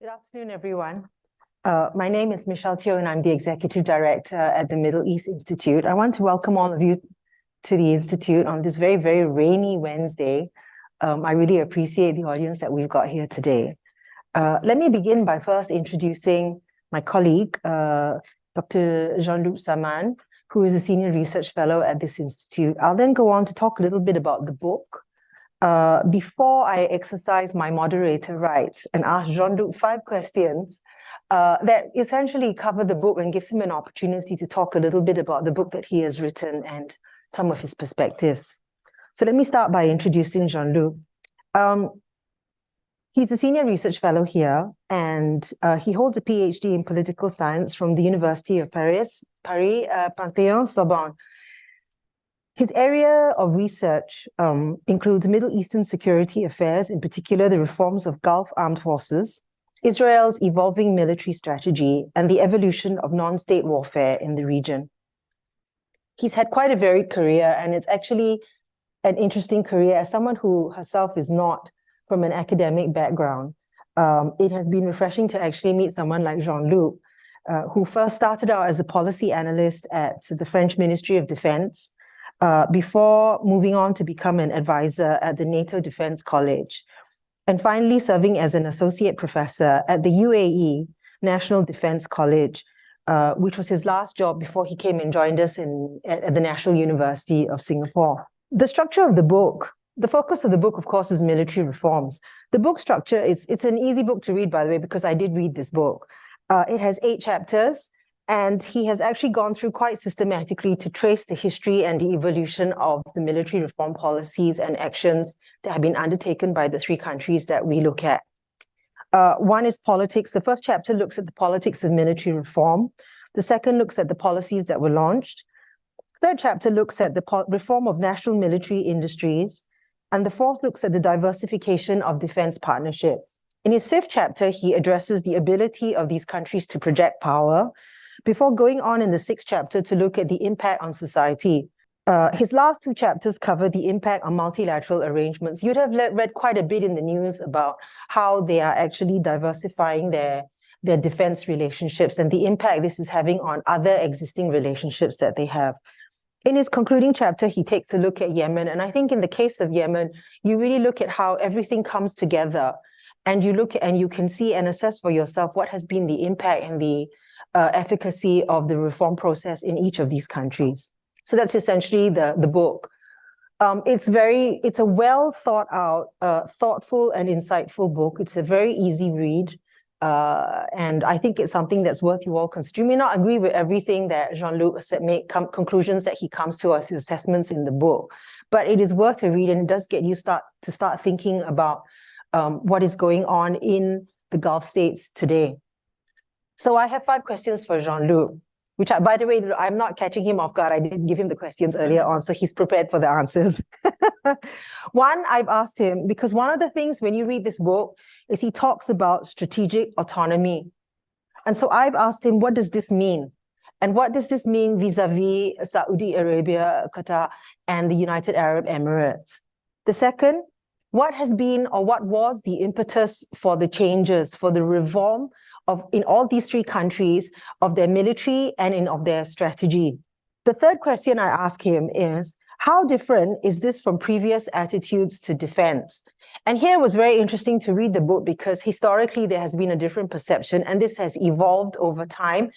Good afternoon, everyone. My name is Michelle Teo, and I'm the Executive Director at the Middle East Institute. I want to welcome all of you to the Institute on this very, very rainy Wednesday. I really appreciate the audience that we've got here today. Let me begin by first introducing my colleague, Dr. Jean-Loup Samaan, who is a Senior Research Fellow at this Institute. I'll then go on to talk a little bit about the book, before I exercise my moderator rights and ask Jean-Loup 5 questions that essentially cover the book and gives him an opportunity to talk a little bit about the book that he has written and some of his perspectives. So let me start by introducing Jean-Loup. He's a Senior Research Fellow here, and he holds a PhD in Political Science from the University of Paris, Panthéon-Sorbonne. His area of research includes Middle Eastern security affairs, in particular the reforms of Gulf armed forces, Israel's evolving military strategy, and the evolution of non-state warfare in the region. He's had quite a varied career, and it's actually an interesting career. As someone who herself is not from an academic background, it has been refreshing to actually meet someone like Jean-Loup, who first started out as a policy analyst at the French Ministry of Defense, before moving on to become an advisor at the NATO Defense College, and finally serving as an associate professor at the UAE National Defense College, which was his last job before he came and joined us at the National University of Singapore. The structure of the book, the focus of the book, of course, is military reforms. The book structure, it's an easy book to read, by the way, because I did read this book. It has 8 chapters, and he has actually gone through quite systematically to trace the history and the evolution of the military reform policies and actions that have been undertaken by the 3 countries that we look at. One is politics. The first chapter looks at the politics of military reform. The second looks at the policies that were launched. The third chapter looks at the reform of national military industries. And the fourth looks at the diversification of defense partnerships. In his 5th chapter, he addresses the ability of these countries to project power, before going on in the 6th chapter to look at the impact on society. His last 2 chapters cover the impact on multilateral arrangements. You'd have read quite a bit in the news about how they are actually diversifying their defense relationships and the impact this is having on other existing relationships that they have. In his concluding chapter, he takes a look at Yemen. And I think in the case of Yemen, you really look at how everything comes together, and you look and you can see and assess for yourself what has been the impact and the efficacy of the reform process in each of these countries. So that's essentially the book. It's a well thought out, thoughtful and insightful book. It's a very easy read. And I think it's something that's worth you all considering. You may not agree with everything that Jean-Loup said, conclusions that he comes to as his assessments in the book, but it is worth a read, and it does get you to start thinking about what is going on in the Gulf states today. So I have 5 questions for Jean-Loup, which, by the way, I'm not catching him off guard. I did give him the questions earlier on, so he's prepared for the answers. One, I've asked him, because one of the things when you read this book is he talks about strategic autonomy. And so I've asked him, what does this mean? And what does this mean vis-a-vis Saudi Arabia, Qatar, and the United Arab Emirates? The second, what has been or what was the impetus for the changes, for the reform in all these 3 countries of their military and of their strategy? The third question I ask him is, how different is this from previous attitudes to defense? And here it was very interesting to read the book, because historically there has been a different perception, and this has evolved over time,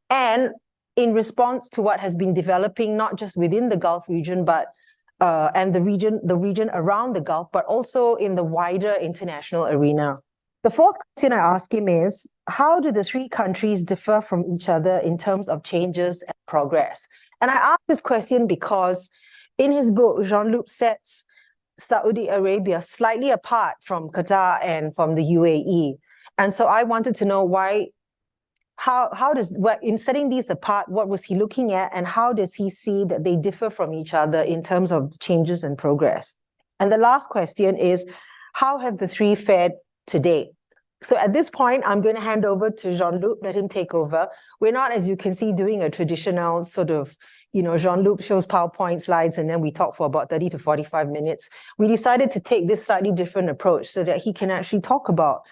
and in response to what has been developing not just within the Gulf region, but and the region around the Gulf, but also in the wider international arena. The fourth question I ask him is, how do the 3 countries differ from each other in terms of changes and progress? And I ask this question because in his book, Jean-Loup sets Saudi Arabia slightly apart from Qatar and from the UAE. And so I wanted to know in setting these apart, what was he looking at, and how does he see that they differ from each other in terms of changes and progress? And the last question is, how have the 3 fared to date? So at this point, I'm going to hand over to Jean-Loup, let him take over. We're not, as you can see, doing a traditional sort of, Jean-Loup shows PowerPoint slides and then we talk for about 30 to 45 minutes. We decided to take this slightly different approach so that he can actually talk about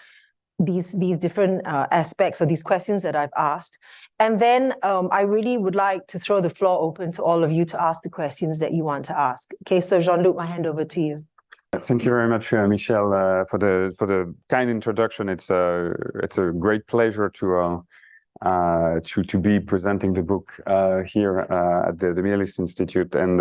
these different aspects or these questions that I've asked. And then I really would like to throw the floor open to all of you to ask the questions that you want to ask. Okay, so Jean-Loup, I hand over to you. Thank you very much, Michelle, for the kind introduction. It's a great pleasure to be presenting the book here at the Middle East Institute. And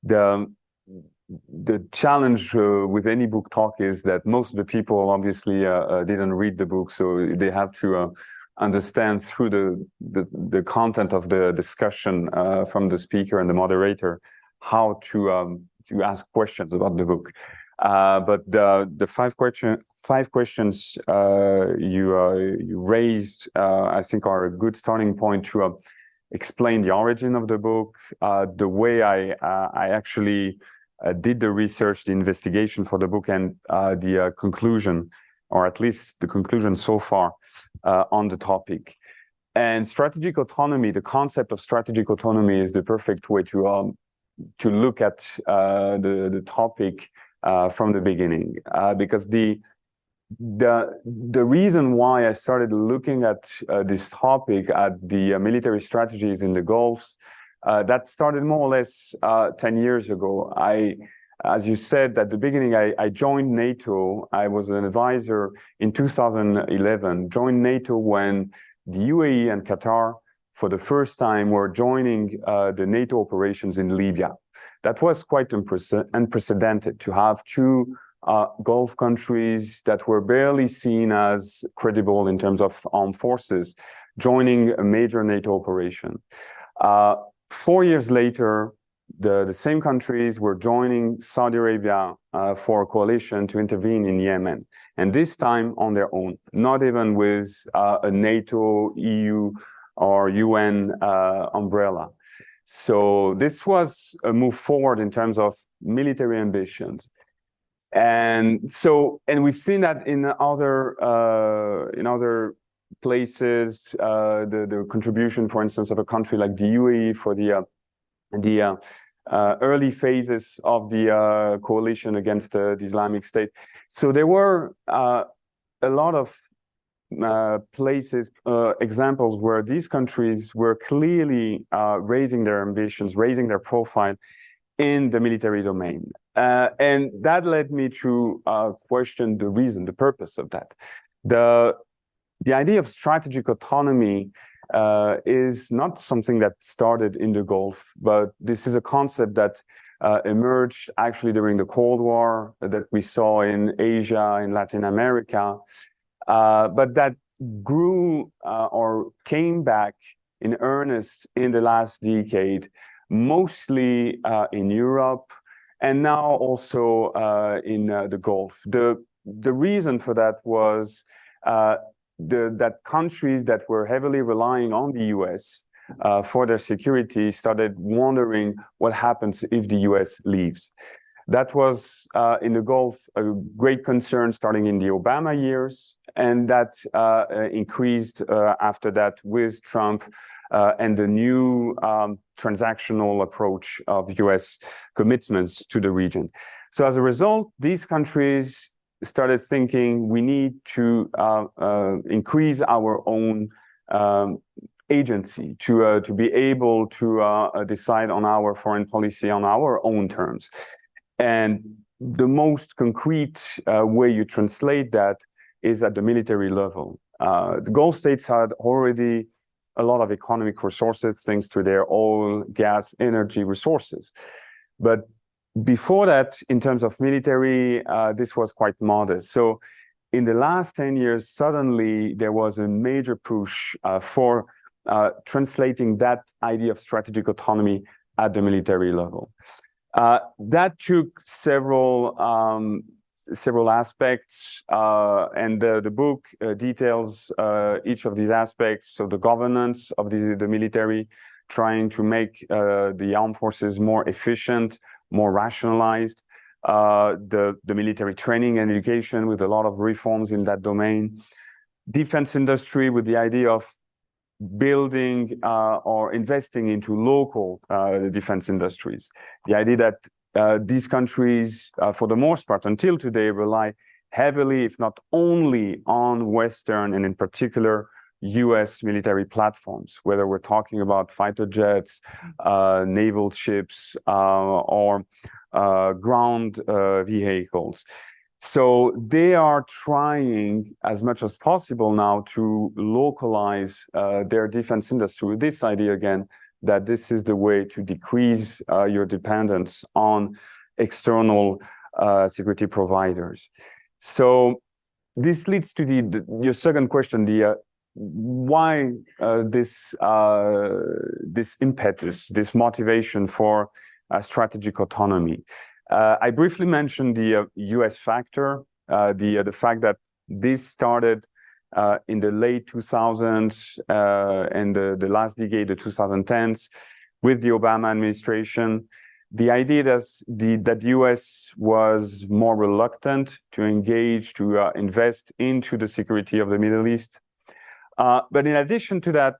the challenge with any book talk is that most of the people obviously didn't read the book, so they have to understand through the content of the discussion from the speaker and the moderator how to ask questions about the book. But the five questions you raised, I think, are a good starting point to explain the origin of the book, the way I actually did the research, the investigation for the book, and the conclusion, or at least the conclusion so far on the topic. And strategic autonomy, the concept of strategic autonomy, is the perfect way to look at the topic from the beginning, because the reason why I started looking at this topic, at the military strategies in the Gulf, that started more or less 10 years ago. As you said at the beginning, I joined NATO. I was an advisor in 2011, joined NATO when the UAE and Qatar, for the first time, were joining the NATO operations in Libya. That was quite unprecedented to have two Gulf countries that were barely seen as credible in terms of armed forces joining a major NATO operation. 4 years later, the same countries were joining Saudi Arabia for a coalition to intervene in Yemen, and this time on their own, not even with a NATO, EU, or UN umbrella. So this was a move forward in terms of military ambitions. And we've seen that in other places, the contribution, for instance, of a country like the UAE for the early phases of the coalition against the Islamic State. So there were a lot of places, examples where these countries were clearly raising their ambitions, raising their profile in the military domain. And that led me to question the reason, the purpose of that. The idea of strategic autonomy is not something that started in the Gulf, but this is a concept that emerged actually during the Cold War, that we saw in Asia, in Latin America, but that grew or came back in earnest in the last decade, mostly in Europe, and now also in the Gulf. The reason for that was that countries that were heavily relying on the US for their security started wondering what happens if the US leaves. That was in the Gulf a great concern starting in the Obama years, and that increased after that with Trump and the new transactional approach of US commitments to the region. So as a result, these countries started thinking we need to increase our own agency to be able to decide on our foreign policy on our own terms. And the most concrete way you translate that is at the military level. The Gulf states had already a lot of economic resources thanks to their oil, gas, energy resources. But before that, in terms of military, this was quite modest. So in the last 10 years, suddenly there was a major push for translating that idea of strategic autonomy at the military level. That took several aspects, and the book details each of these aspects. So the governance of the military, trying to make the armed forces more efficient, more rationalized, the military training and education with a lot of reforms in that domain, defense industry with the idea of building or investing into local defense industries. The idea that these countries, for the most part, until today, rely heavily, if not only, on Western and in particular US military platforms, whether we're talking about fighter jets, naval ships, or ground vehicles. So they are trying as much as possible now to localize their defense industry with this idea again that this is the way to decrease your dependence on external security providers. So this leads to your second question, why this impetus, this motivation for strategic autonomy. I briefly mentioned the US factor, the fact that this started in the late 2000s and the last decade, the 2010s, with the Obama administration. The idea that the US was more reluctant to engage, to invest into the security of the Middle East. But in addition to that,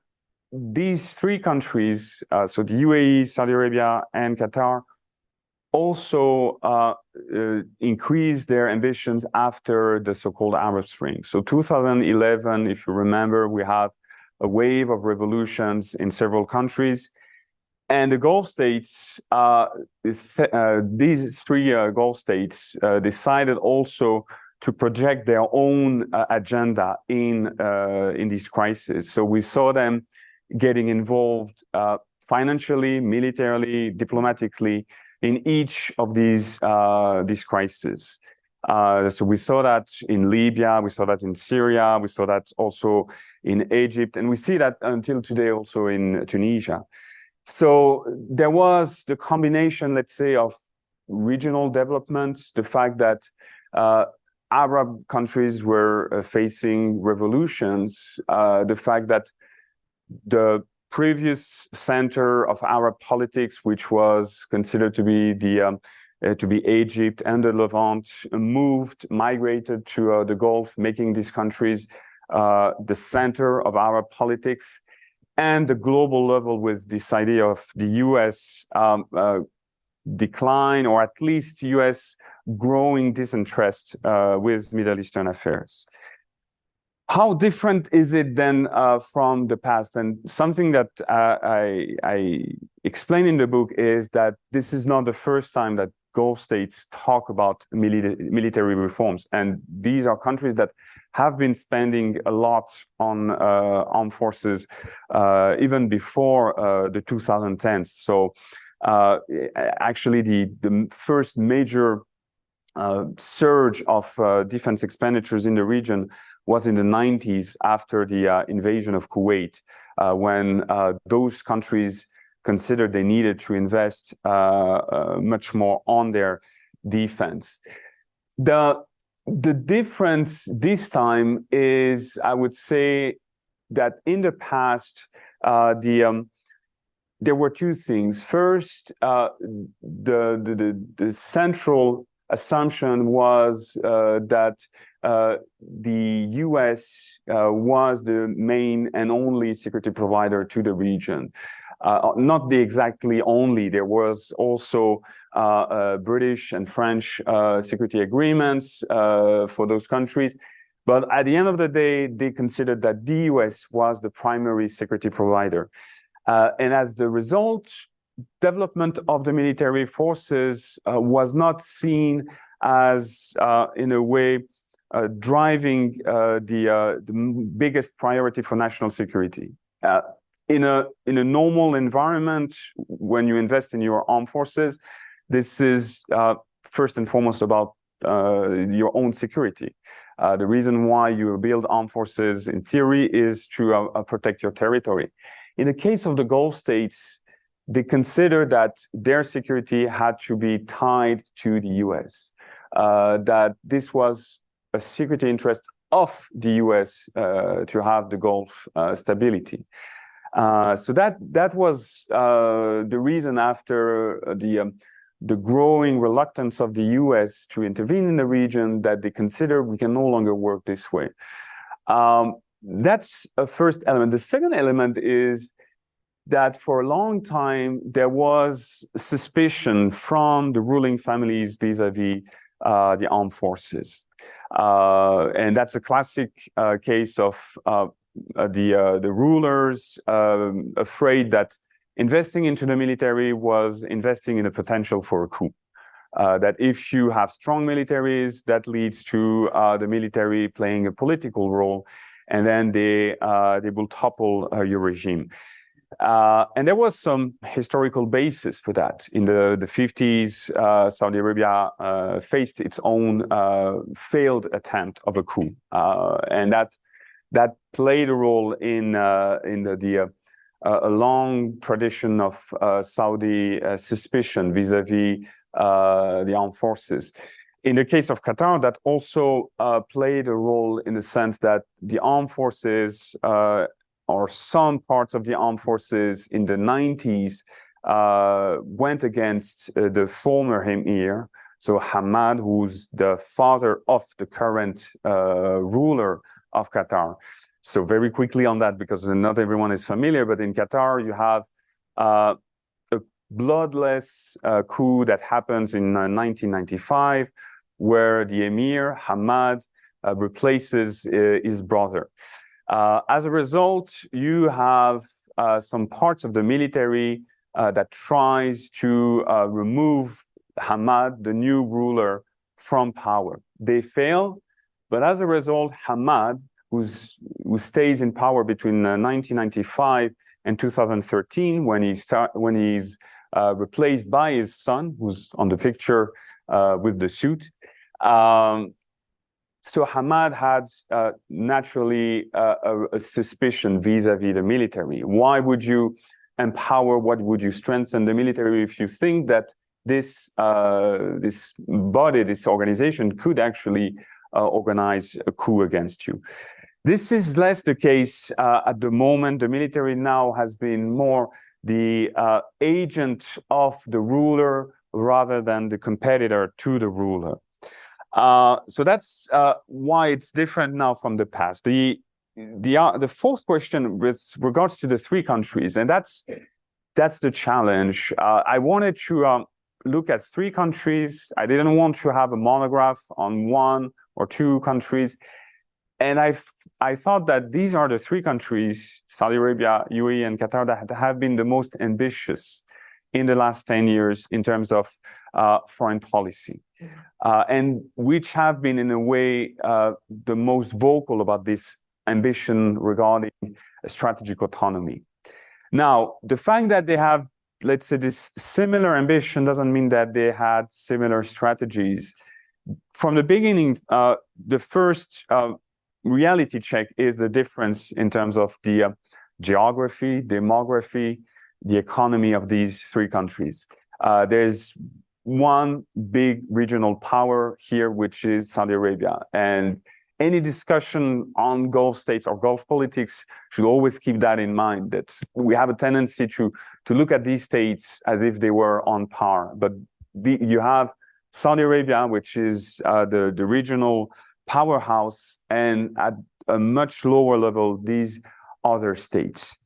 these three countries, so the UAE, Saudi Arabia, and Qatar, also increased their ambitions after the so-called Arab Spring. So 2011, if you remember, we have a wave of revolutions in several countries. And the Gulf states, these three Gulf states decided also to project their own agenda in this crisis. So we saw them getting involved financially, militarily, diplomatically in each of these crises. So we saw that in Libya, we saw that in Syria, we saw that also in Egypt, and we see that until today also in Tunisia. So there was the combination, let's say, of regional development, the fact that Arab countries were facing revolutions, the fact that the previous center of Arab politics, which was considered to be Egypt and the Levant, migrated to the Gulf, making these countries the center of Arab politics, and the global level with this idea of the US decline, or at least US growing disinterest with Middle Eastern affairs. How different is it then from the past? And something that I explain in the book is that this is not the first time that Gulf states talk about military reforms. And these are countries that have been spending a lot on armed forces even before the 2010s. So actually the first major surge of defense expenditures in the region was in the 90s after the invasion of Kuwait, when those countries considered they needed to invest much more on their defense. The difference this time is, I would say, that in the past, there were two things. First, the central assumption was that the US was the main and only security provider to the region. Not the exactly only, there was also British and French security agreements for those countries. But at the end of the day, they considered that the US was the primary security provider. And as the result, development of the military forces was not seen as, in a way, driving the biggest priority for national security. In a normal environment, when you invest in your armed forces, this is first and foremost about your own security. The reason why you build armed forces, in theory, is to protect your territory. In the case of the Gulf states, they considered that their security had to be tied to the US, that this was a security interest of the US to have the Gulf stability. So that was the reason, after the growing reluctance of the US to intervene in the region, that they consider we can no longer work this way. That's a first element. The second element is that for a long time, there was suspicion from the ruling families vis-a-vis the armed forces. And that's a classic case of the rulers afraid that investing into the military was investing in the potential for a coup. That if you have strong militaries, that leads to the military playing a political role, and then they will topple your regime. And there was some historical basis for that. In the 50s, Saudi Arabia faced its own failed attempt of a coup, and that played a role in a long tradition of Saudi suspicion vis-a-vis the armed forces. In the case of Qatar, that also played a role in the sense that the armed forces, or some parts of the armed forces in the 90s, went against the former emir, so Hamad, who's the father of the current ruler of Qatar. So very quickly on that, because not everyone is familiar, but in Qatar, you have a bloodless coup that happens in 1995, where the emir, Hamad, replaces his brother. As a result, you have some parts of the military that tries to remove Hamad, the new ruler, from power. They fail, but as a result, Hamad, who stays in power between 1995 and 2013, when he's replaced by his son, who's on the picture with the suit. So Hamad had naturally a suspicion vis-a-vis the military. Why would you empower? What would you strengthen the military if you think that this body, this organization, could actually organize a coup against you? This is less the case at the moment. The military now has been more the agent of the ruler rather than the competitor to the ruler. So that's why it's different now from the past. The fourth question with regards to the three countries, and that's the challenge. I wanted to look at three countries. I didn't want to have a monograph on one or two countries. And I thought that these are the three countries, Saudi Arabia, UAE, and Qatar, that have been the most ambitious in the last 10 years in terms of foreign policy, and which have been, in a way, the most vocal about this ambition regarding strategic autonomy. Now, the fact that they have, let's say, this similar ambition doesn't mean that they had similar strategies. From the beginning, the first reality check is the difference in terms of the geography, demography, the economy of these three countries. There's one big regional power here, which is Saudi Arabia. And any discussion on Gulf states or Gulf politics should always keep that in mind, that we have a tendency to look at these states as if they were on par. But you have Saudi Arabia, which is the regional powerhouse, and at a much lower level, these other states.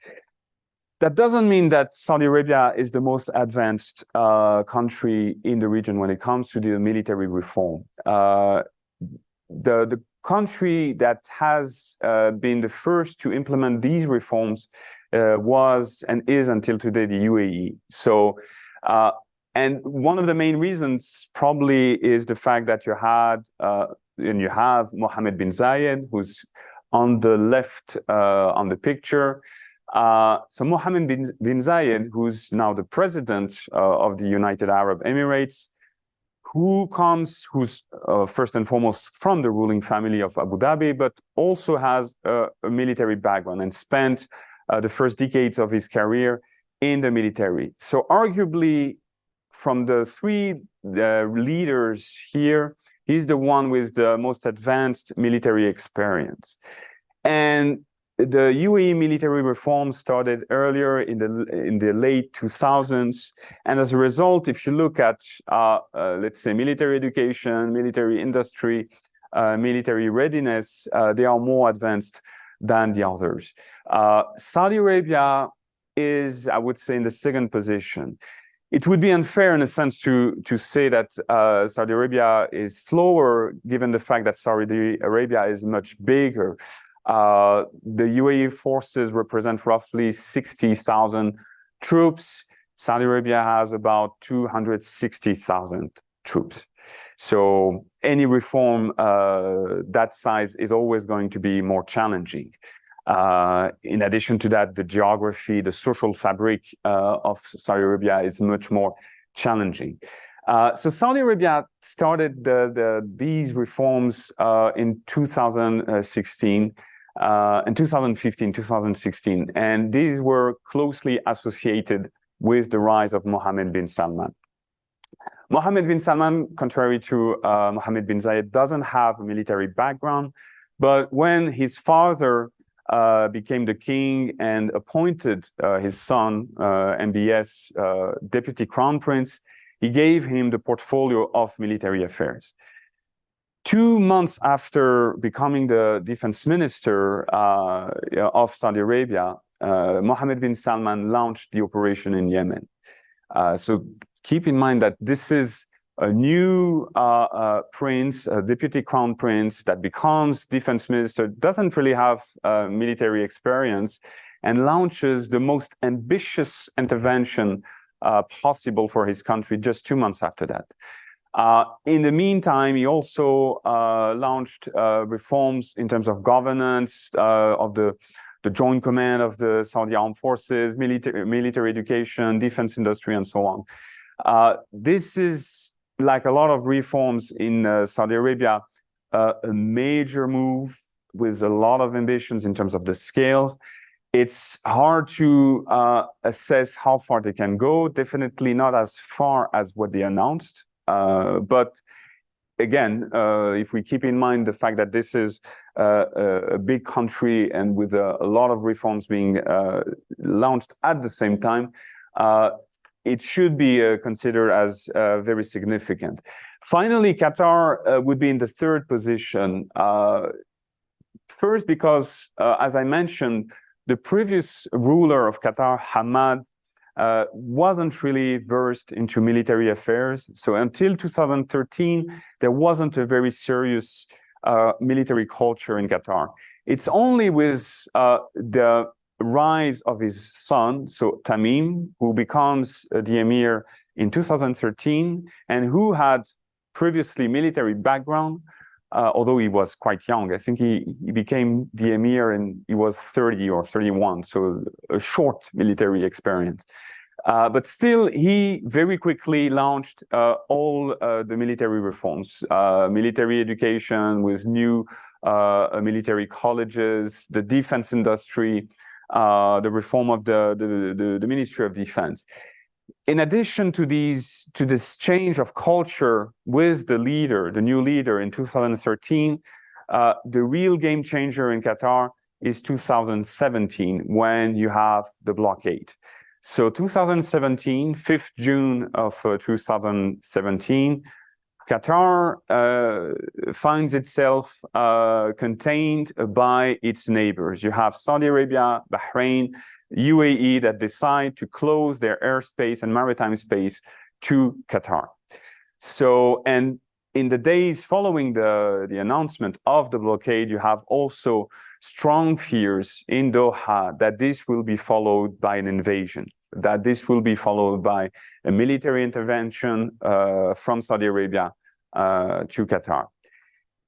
That doesn't mean that Saudi Arabia is the most advanced country in the region when it comes to the military reform. The country that has been the first to implement these reforms was and is until today the UAE. So, and one of the main reasons probably is the fact that you have Mohammed bin Zayed, who's on the left on the picture. So Mohammed bin Zayed, who's now the president of the United Arab Emirates, who's first and foremost from the ruling family of Abu Dhabi, but also has a military background and spent the first decades of his career in the military. So arguably, from the three leaders here, he's the one with the most advanced military experience. And the UAE military reform started earlier in the late 2000s, and as a result, if you look at let's say military education, military industry, military readiness, they are more advanced than the others. Saudi Arabia is, I would say, in the second position. it would be unfair in a sense to say that Saudi Arabia is slower, given the fact that Saudi Arabia is much bigger. The UAE forces represent roughly 60,000 troops. Saudi Arabia has about 260,000 troops. So any reform that size is always going to be more challenging. In addition to that, the geography, the social fabric of Saudi Arabia is much more challenging. So Saudi Arabia started these reforms in 2016, in 2015, 2016, and these were closely associated with the rise of Mohammed bin Salman. Mohammed bin Salman, contrary to Mohammed bin Zayed, doesn't have a military background, but when his father became the king and appointed his son, MBS, deputy crown prince, he gave him the portfolio of military affairs. 2 months after becoming the defense minister of Saudi Arabia, Mohammed bin Salman launched the operation in Yemen. So keep in mind that this is a new prince, a deputy crown prince that becomes defense minister, doesn't really have military experience, and launches the most ambitious intervention possible for his country just 2 months after that. In the meantime, he also launched reforms in terms of governance, of the joint command of the Saudi armed forces, military education, defense industry, and so on. This is, like a lot of reforms in Saudi Arabia, a major move with a lot of ambitions in terms of the scale. It's hard to assess how far they can go, definitely not as far as what they announced. But again, if we keep in mind the fact that this is a big country and with a lot of reforms being launched at the same time, it should be considered as very significant. Finally, Qatar would be in the third position. First, because, as I mentioned, the previous ruler of Qatar, Hamad, wasn't really versed into military affairs. So until 2013, there wasn't a very serious military culture in Qatar. It's only with the rise of his son, so Tamim, who becomes the emir in 2013, and who had previously military background, although he was quite young. I think he became the emir and he was 30 or 31, so a short military experience. But still, he very quickly launched all the military reforms, military education with new military colleges, the defense industry, the reform of the Ministry of Defense. In addition to this change of culture with the new leader in 2013, the real game changer in Qatar is 2017, when you have the blockade. So 2017, 5th June of 2017, Qatar finds itself contained by its neighbors. You have Saudi Arabia, Bahrain, UAE that decide to close their airspace and maritime space to Qatar. So, and in the days following the announcement of the blockade, you have also strong fears in Doha that this will be followed by an invasion, that this will be followed by a military intervention from Saudi Arabia to Qatar.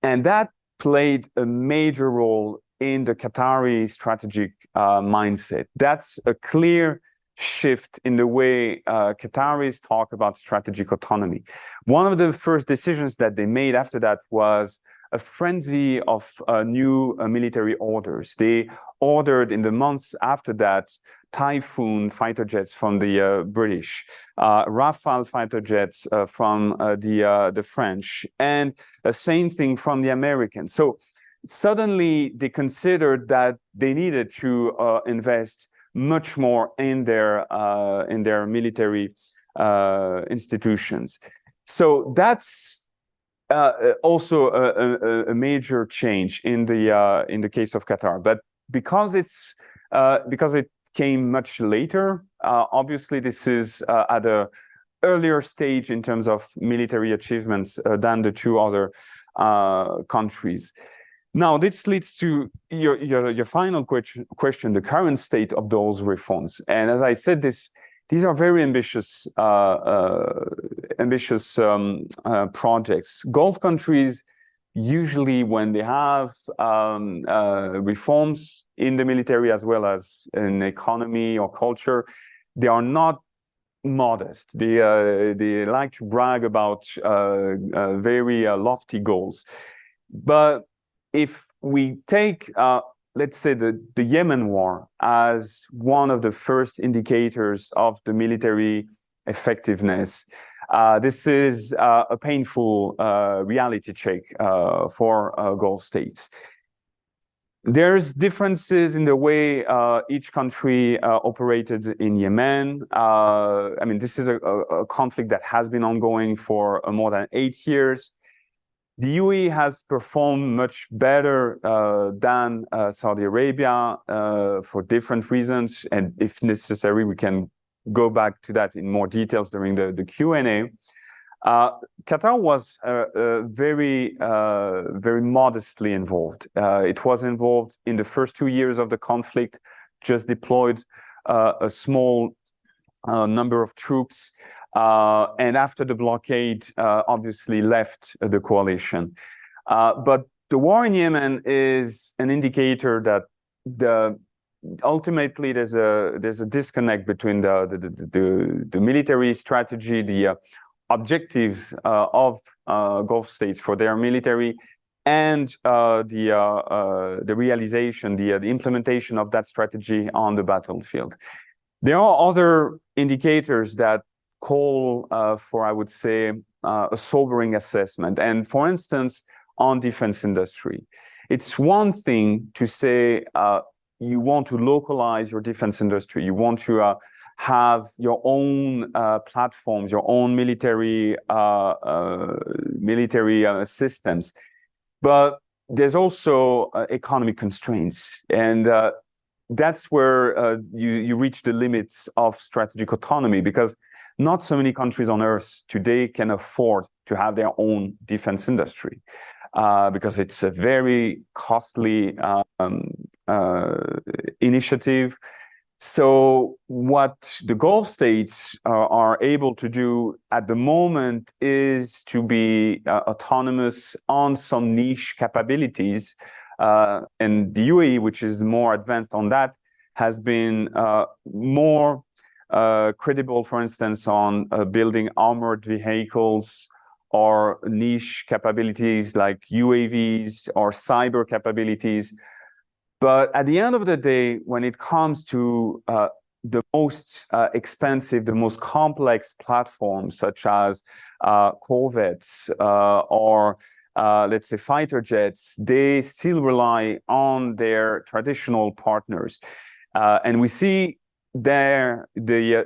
And that played a major role in the Qatari strategic mindset. That's a clear shift in the way Qataris talk about strategic autonomy. One of the first decisions that they made after that was a frenzy of new military orders. They ordered in the months after that Typhoon fighter jets from the British, Rafale fighter jets from the French, and the same thing from the Americans. So suddenly they considered that they needed to invest much more in their military institutions. So that's also a major change in the case of Qatar. But because it came much later, obviously this is at a earlier stage in terms of military achievements than the two other countries. Now, this leads to your final question, the current state of those reforms. And as I said, these are very ambitious projects. Gulf countries, usually when they have reforms in the military as well as in economy or culture, they are not modest. They like to brag about very lofty goals. But if we take, let's say, the Yemen war as one of the first indicators of the military effectiveness, this is a painful reality check for Gulf states. There's differences in the way each country operated in Yemen. I mean, this is a conflict that has been ongoing for more than 8 years. The UAE has performed much better than Saudi Arabia for different reasons. And if necessary, we can go back to that in more details during the Q&A. Qatar was very modestly involved. It was involved in the first 2 years of the conflict, just deployed a small number of troops, and after the blockade, obviously left the coalition. But the war in Yemen is an indicator that ultimately there's a disconnect between the military strategy, the objective of Gulf states for their military, and the realization, the implementation of that strategy on the battlefield. There are other indicators that call for, I would say, a sobering assessment. And for instance, on defense industry, it's one thing to say you want to localize your defense industry, you want to have your own platforms, your own military systems, but there's also economic constraints, and that's where you reach the limits of strategic autonomy, because not so many countries on earth today can afford to have their own defense industry, because it's a very costly initiative. So what the Gulf states are able to do at the moment is to be autonomous on some niche capabilities. And the UAE, which is more advanced on that, has been more credible, for instance, on building armored vehicles or niche capabilities like UAVs or cyber capabilities. But at the end of the day, when it comes to the most expensive, the most complex platforms, such as corvettes or let's say fighter jets, they still rely on their traditional partners. And we see there the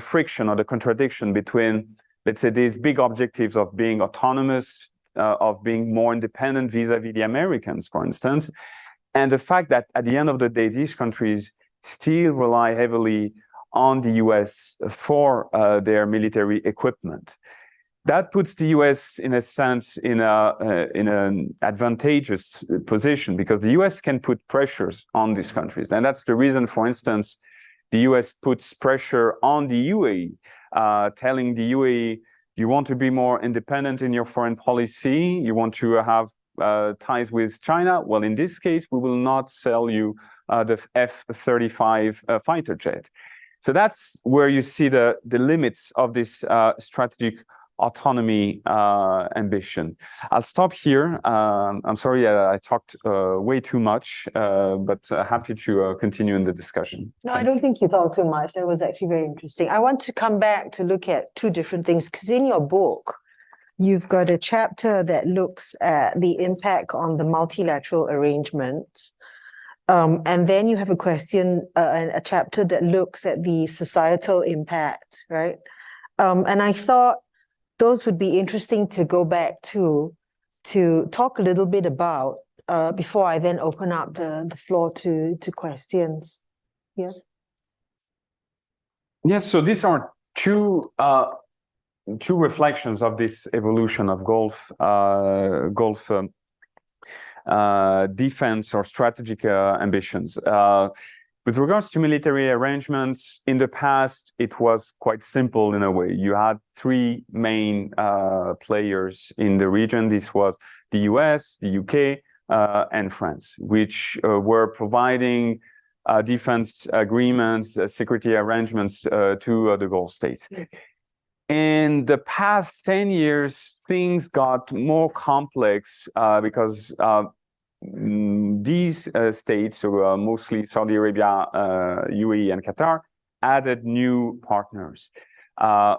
friction or the contradiction between, let's say, these big objectives of being autonomous, of being more independent vis-a-vis the Americans, for instance, and the fact that at the end of the day, these countries still rely heavily on the US for their military equipment. That puts the US, in a sense, in an advantageous position, because the US can put pressures on these countries. And that's the reason, for instance, the US puts pressure on the UAE, telling the UAE, you want to be more independent in your foreign policy, you want to have ties with China, well, in this case, we will not sell you the F-35 fighter jet. So that's where you see the limits of this strategic autonomy ambition. I'll stop here. I'm sorry I talked way too much, but happy to continue in the discussion. No, I don't think you talked too much. It was actually very interesting. I want to come back to look at two different things, because in your book, you've got a chapter that looks at the impact on the multilateral arrangements. And then you have a question, a chapter that looks at the societal impact, right? And I thought those would be interesting to go back to talk a little bit about before I then open up the floor to questions. Yeah. Yes, so these are two reflections of this evolution of Gulf defense or strategic ambitions. With regards to military arrangements, in the past, it was quite simple in a way. You had three main players in the region. This was the US, the UK, and France, which were providing defense agreements, security arrangements to the Gulf states. In the past 10 years, things got more complex because these states, so mostly Saudi Arabia, UAE, and Qatar, added new partners.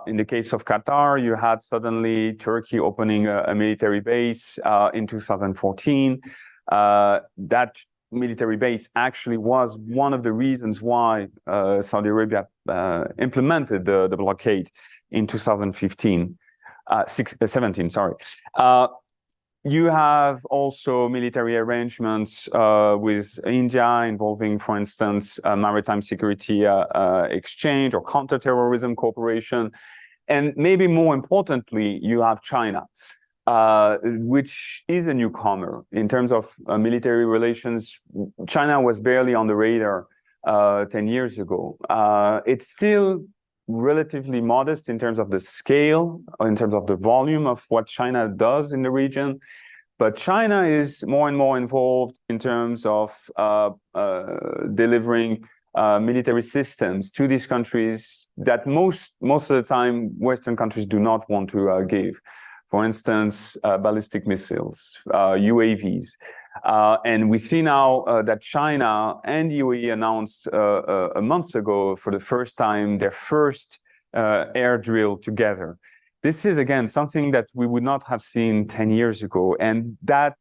In the case of Qatar, you had suddenly Turkey opening a military base in 2014. That military base actually was one of the reasons why Saudi Arabia implemented the blockade in 2017, sorry. You have also military arrangements with India involving, for instance, maritime security exchange or counterterrorism cooperation. And maybe more importantly, you have China, which is a newcomer in terms of military relations. China was barely on the radar 10 years ago. It's still relatively modest in terms of the scale, in terms of the volume of what China does in the region. But China is more and more involved in terms of delivering military systems to these countries that most of the time Western countries do not want to give. For instance, ballistic missiles, UAVs. And we see now that China and UAE announced a month ago for the first time their first air drill together. This is, again, something that we would not have seen 10 years ago. And that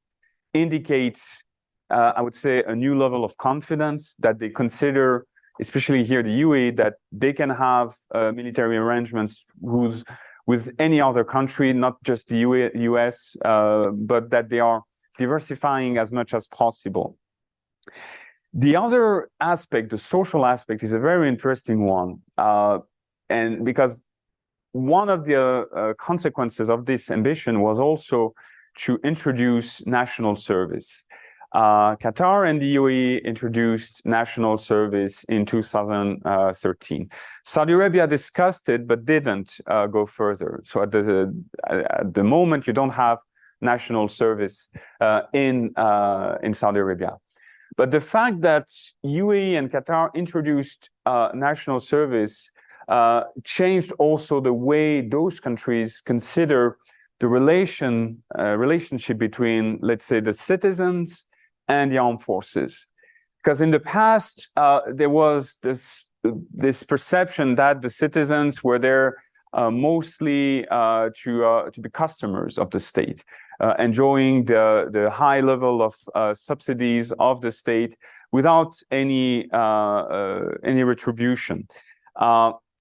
indicates, I would say, a new level of confidence that they consider, especially here the UAE, that they can have military arrangements with any other country, not just the US, but that they are diversifying as much as possible. The other aspect, the social aspect, is a very interesting one. And because one of the consequences of this ambition was also to introduce national service. Qatar and the UAE introduced national service in 2013. Saudi Arabia discussed it, but didn't go further. So at the moment, you don't have national service in Saudi Arabia. But the fact that UAE and Qatar introduced national service changed also the way those countries consider the relationship between, let's say, the citizens and the armed forces. Because in the past, there was this perception that the citizens were there mostly to be customers of the state, enjoying the high level of subsidies of the state without any retribution.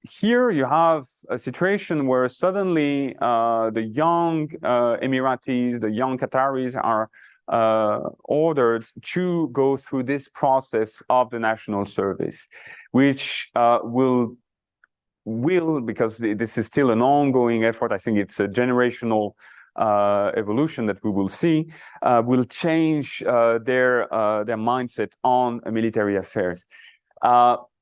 Here you have a situation where suddenly the young Emiratis, the young Qataris are ordered to go through this process of the national service, which will, because this is still an ongoing effort, I think it's a generational evolution that we will see, will change their mindset on military affairs.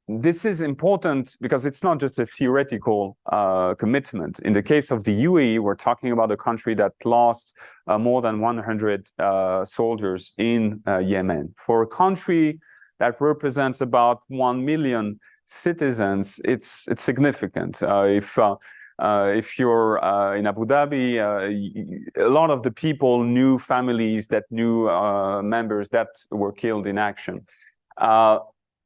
This is important because it's not just a theoretical commitment. In the case of the UAE, we're talking about a country that lost more than 100 soldiers in Yemen. For a country that represents about 1 million citizens, it's significant. If you're in Abu Dhabi, a lot of the people knew families that knew members that were killed in action.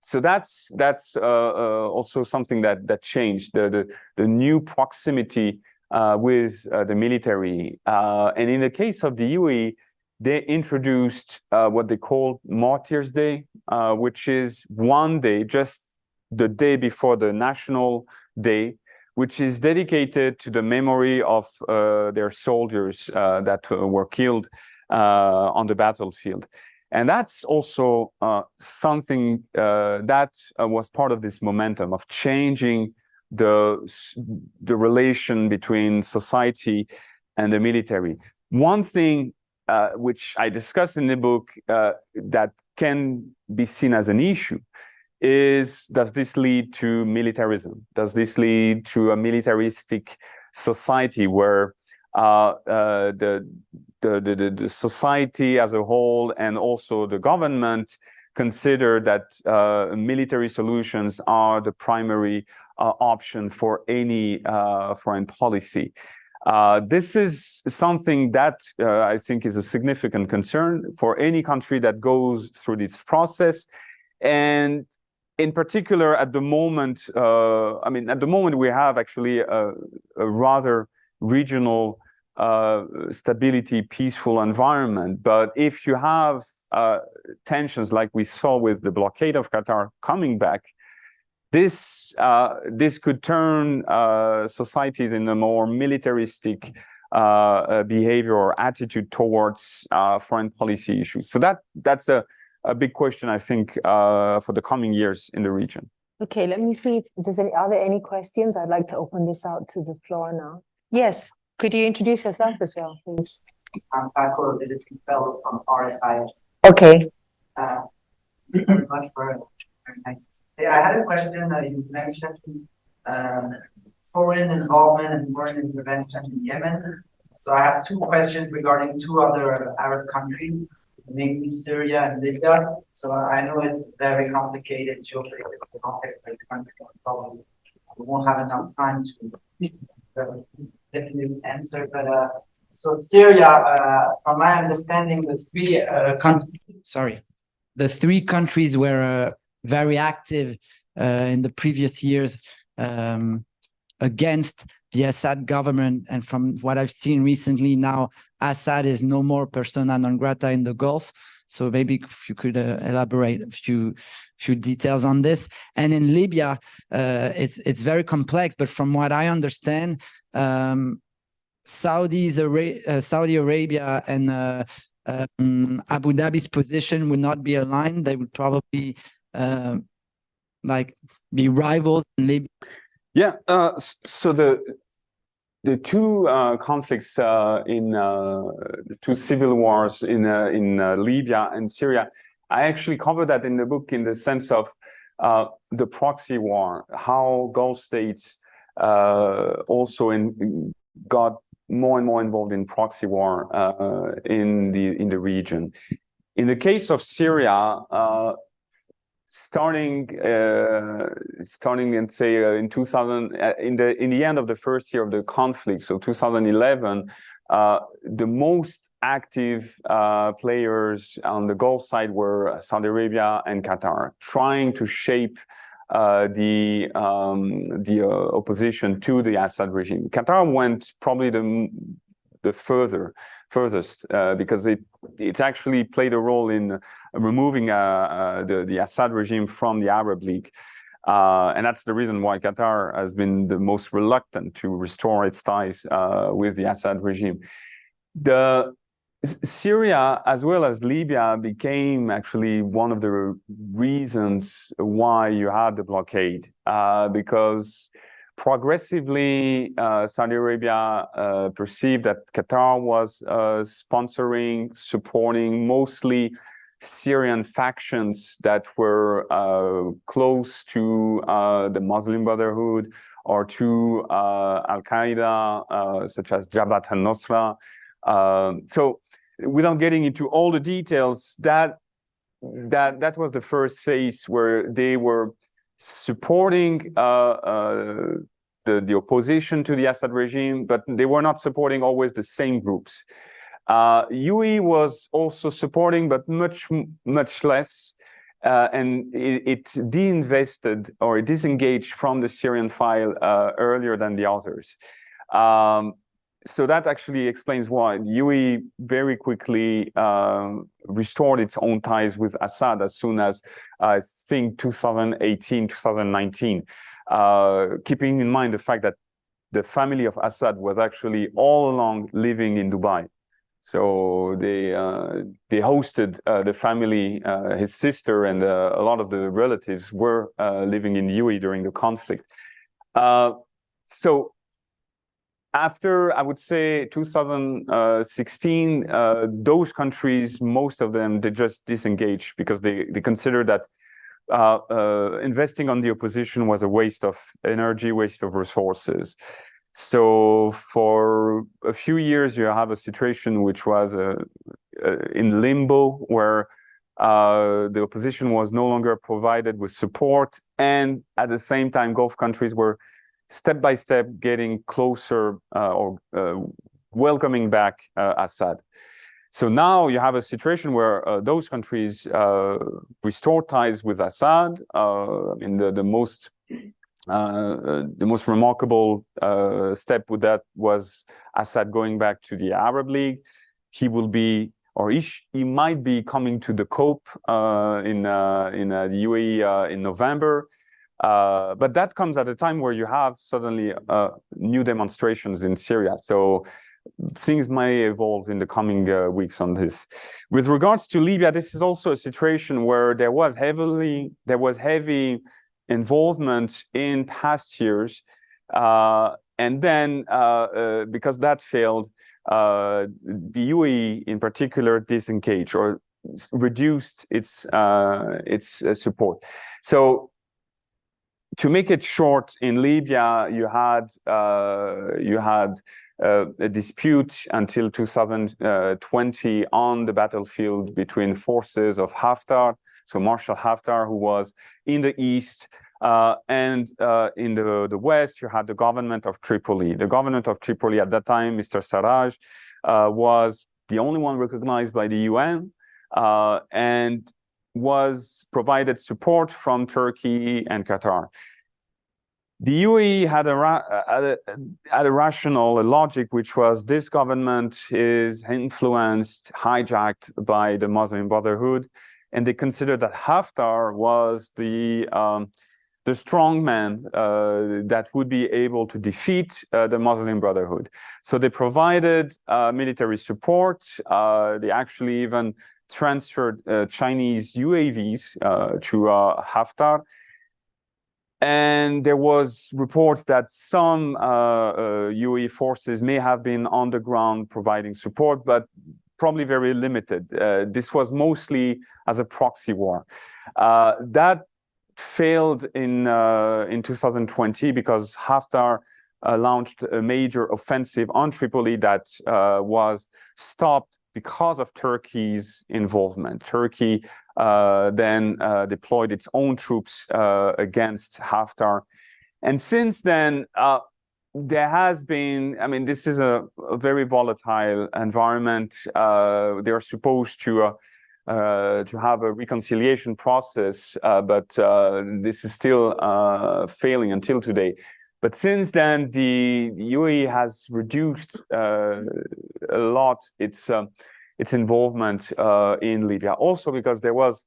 So that's also something that changed, the new proximity with the military. And in the case of the UAE, they introduced what they call Martyrs' Day, which is one day, just the day before the National Day, which is dedicated to the memory of their soldiers that were killed on the battlefield. And that's also something that was part of this momentum of changing the relation between society and the military. One thing which I discuss in the book that can be seen as an issue is, does this lead to militarism? Does this lead to a militaristic society where the society as a whole and also the government consider that military solutions are the primary option for any foreign policy? This is something that I think is a significant concern for any country that goes through this process. And in particular, at the moment, at the moment we have actually a rather regional stability, peaceful environment. But if you have tensions like we saw with the blockade of Qatar coming back, this could turn societies in a more militaristic behavior or attitude towards foreign policy issues. So that's a big question, I think, for the coming years in the region. Okay, let me see if are there any questions? I'd like to open this out to the floor now. Yes, could you introduce yourself as well, please? I'm Paco, a visiting fellow from RSIS. Okay. Thank you very much for a very nice. I had a question. You mentioned foreign involvement and foreign intervention in Yemen. So I have two questions regarding two other Arab countries, mainly Syria and Libya. So I know it's very complicated geopolitical context for the country. Probably we won't have enough time to definitely answer. But so Syria, from my understanding, the three countries were very active in the previous years against the Assad government. And from what I've seen recently now, Assad is no more persona non grata in the Gulf. So maybe if you could elaborate a few details on this. And in Libya, it's very complex, but from what I understand, Saudi Arabia and Abu Dhabi's position would not be aligned. They would probably be rivals in Libya. Yeah, so the two conflicts in the two civil wars in Libya and Syria, I actually cover that in the book in the sense of the proxy war, how Gulf states also got more and more involved in proxy war in the region. In the case of Syria, starting and say in 2000, in the end of the first year of the conflict, so 2011, the most active players on the Gulf side were Saudi Arabia and Qatar, trying to shape the opposition to the Assad regime. Qatar went probably the furthest because it actually played a role in removing the Assad regime from the Arab League. And that's the reason why Qatar has been the most reluctant to restore its ties with the Assad regime. Syria, as well as Libya, became actually one of the reasons why you had the blockade, because progressively Saudi Arabia perceived that Qatar was sponsoring, supporting mostly Syrian factions that were close to the Muslim Brotherhood or to Al-Qaeda, such as Jabhat al-Nusra. So without getting into all the details, that was the first phase where they were supporting the opposition to the Assad regime, but they were not supporting always the same groups. UAE was also supporting, but much less, and it de-invested or disengaged from the Syrian file earlier than the others. So that actually explains why UAE very quickly restored its own ties with Assad as soon as, I think, 2018, 2019, keeping in mind the fact that the family of Assad was actually all along living in Dubai. So they hosted the family, his sister and a lot of the relatives were living in UAE during the conflict. So after, I would say, 2016, those countries, most of them, they just disengaged because they consider that investing on the opposition was a waste of energy, waste of resources. So for a few years, you have a situation which was in limbo, where the opposition was no longer provided with support, and at the same time, Gulf countries were step by step getting closer or welcoming back Assad. So now you have a situation where those countries restore ties with Assad. In the most remarkable step with that was Assad going back to the Arab League. He will be, or he might be coming to the COP in the UAE in November. But that comes at a time where you have suddenly new demonstrations in Syria. So things may evolve in the coming weeks on this. With regards to Libya, this is also a situation where there was heavy involvement in past years. And then because that failed, the UAE in particular disengaged or reduced its support. So to make it short, in Libya, you had a dispute until 2020 on the battlefield between forces of Haftar, so Marshal Haftar, who was in the east, and in the west, you had the government of Tripoli. The government of Tripoli at that time, Mr. Sarraj, was the only one recognized by the UN, and was provided support from Turkey and Qatar. The UAE had a rational, a logic, which was this government is influenced, hijacked by the Muslim Brotherhood, and they considered that Haftar was the strong man that would be able to defeat the Muslim Brotherhood. So they provided military support. They actually even transferred Chinese UAVs to Haftar. And there was reports that some UAE forces may have been on the ground providing support, but probably very limited. This was mostly as a proxy war. That failed in 2020 because Haftar launched a major offensive on Tripoli that was stopped because of Turkey's involvement. Turkey then deployed its own troops against Haftar. And since then, there has been, I mean, this is a very volatile environment. They are supposed to have a reconciliation process, but this is still failing until today. But since then, the UAE has reduced a lot its involvement in Libya. Also because there was,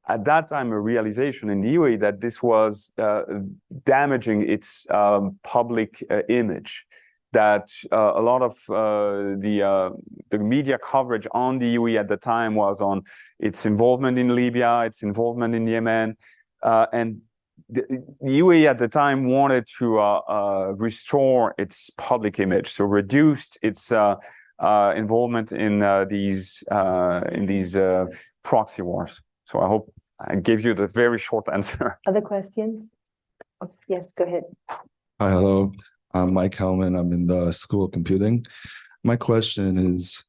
at that time, a realization in the UAE that this was damaging its public image. That a lot of the media coverage on the UAE at the time was on its involvement in Libya, its involvement in Yemen, and the UAE at the time wanted to restore its public image, so reduced its involvement in these proxy wars. So I hope I gave you the very short answer. Other questions? Oh, yes, go ahead. Hi, hello. I'm Mike Hellman. I'm in the School of Computing. My question is,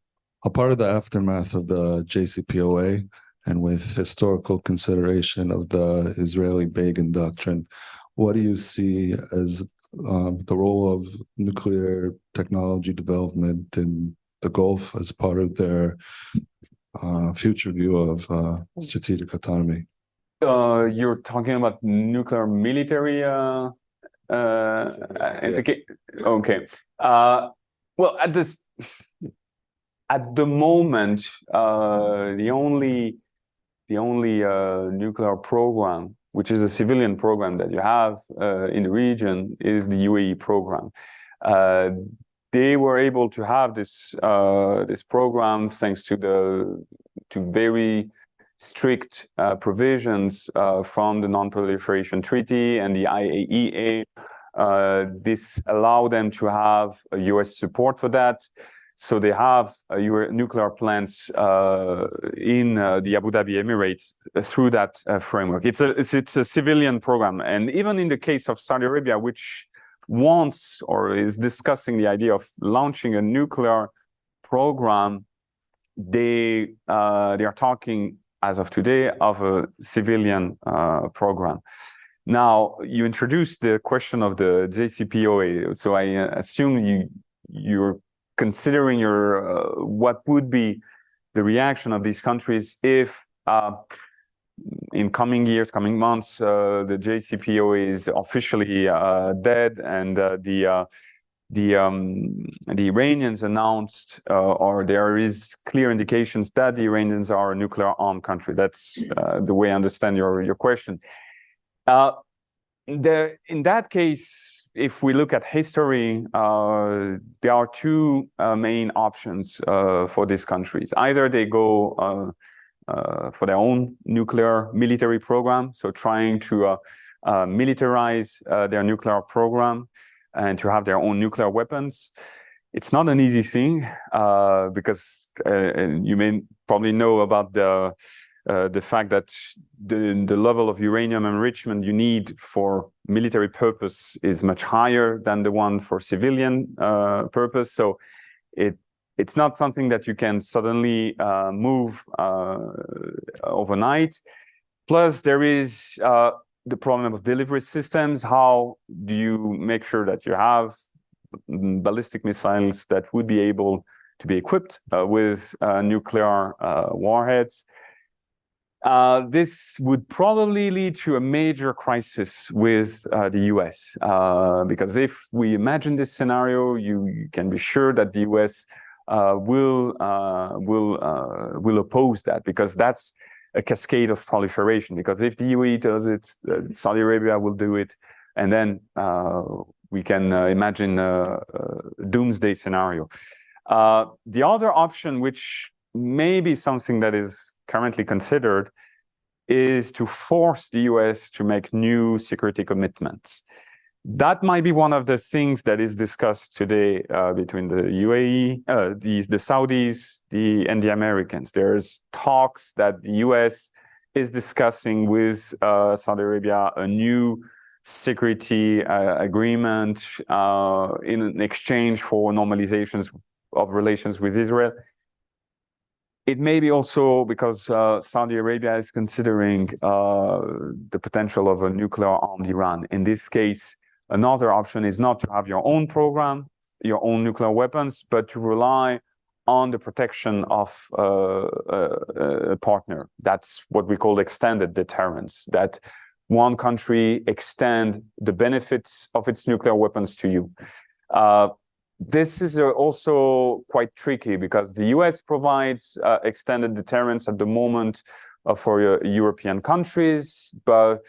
a part of the aftermath of the JCPOA and with historical consideration of the Israeli Begin Doctrine, what do you see as the role of nuclear technology development in the Gulf as part of their future view of strategic autonomy? You're talking about nuclear military okay. Well, at the moment, the only nuclear program, which is a civilian program that you have in the region, is the UAE program. They were able to have this program thanks to very strict provisions from the Non-Proliferation Treaty and the IAEA. This allowed them to have a US support for that. So they have nuclear plants in the Abu Dhabi Emirates through that framework. It's a civilian program. And even in the case of Saudi Arabia, which wants or is discussing the idea of launching a nuclear program, they are talking as of today of a civilian program. Now, you introduced the question of the JCPOA, so I assume you're considering what would be the reaction of these countries if in coming years, coming months, the JCPOA is officially dead, and the Iranians announced, or there is clear indications that the Iranians are a nuclear-armed country. That's the way I understand your question. In that case, if we look at history, there are two main options for these countries. Either they go for their own nuclear military program, so trying to militarize their nuclear program and to have their own nuclear weapons. It's not an easy thing because you may probably know about the fact that the level of uranium enrichment you need for military purpose is much higher than the one for civilian purpose. So it's not something that you can suddenly move overnight. Plus, there is the problem of delivery systems. How do you make sure that you have ballistic missiles that would be able to be equipped with nuclear warheads? This would probably lead to a major crisis with the US, because if we imagine this scenario, you can be sure that the US will oppose that, because that's a cascade of proliferation. Because if the UAE does it, Saudi Arabia will do it, and then we can imagine a doomsday scenario. The other option, which may be something that is currently considered, is to force the US to make new security commitments. That might be one of the things that is discussed today between the UAE, the Saudis, and the Americans. There's talks that the US is discussing with Saudi Arabia a new security agreement in exchange for normalizations of relations with Israel. It may be also because Saudi Arabia is considering the potential of a nuclear-armed Iran. In this case, another option is not to have your own program, your own nuclear weapons, but to rely on the protection of a partner. That's what we call extended deterrence, that one country extend the benefits of its nuclear weapons to you. This is also quite tricky because the US provides extended deterrence at the moment for European countries, but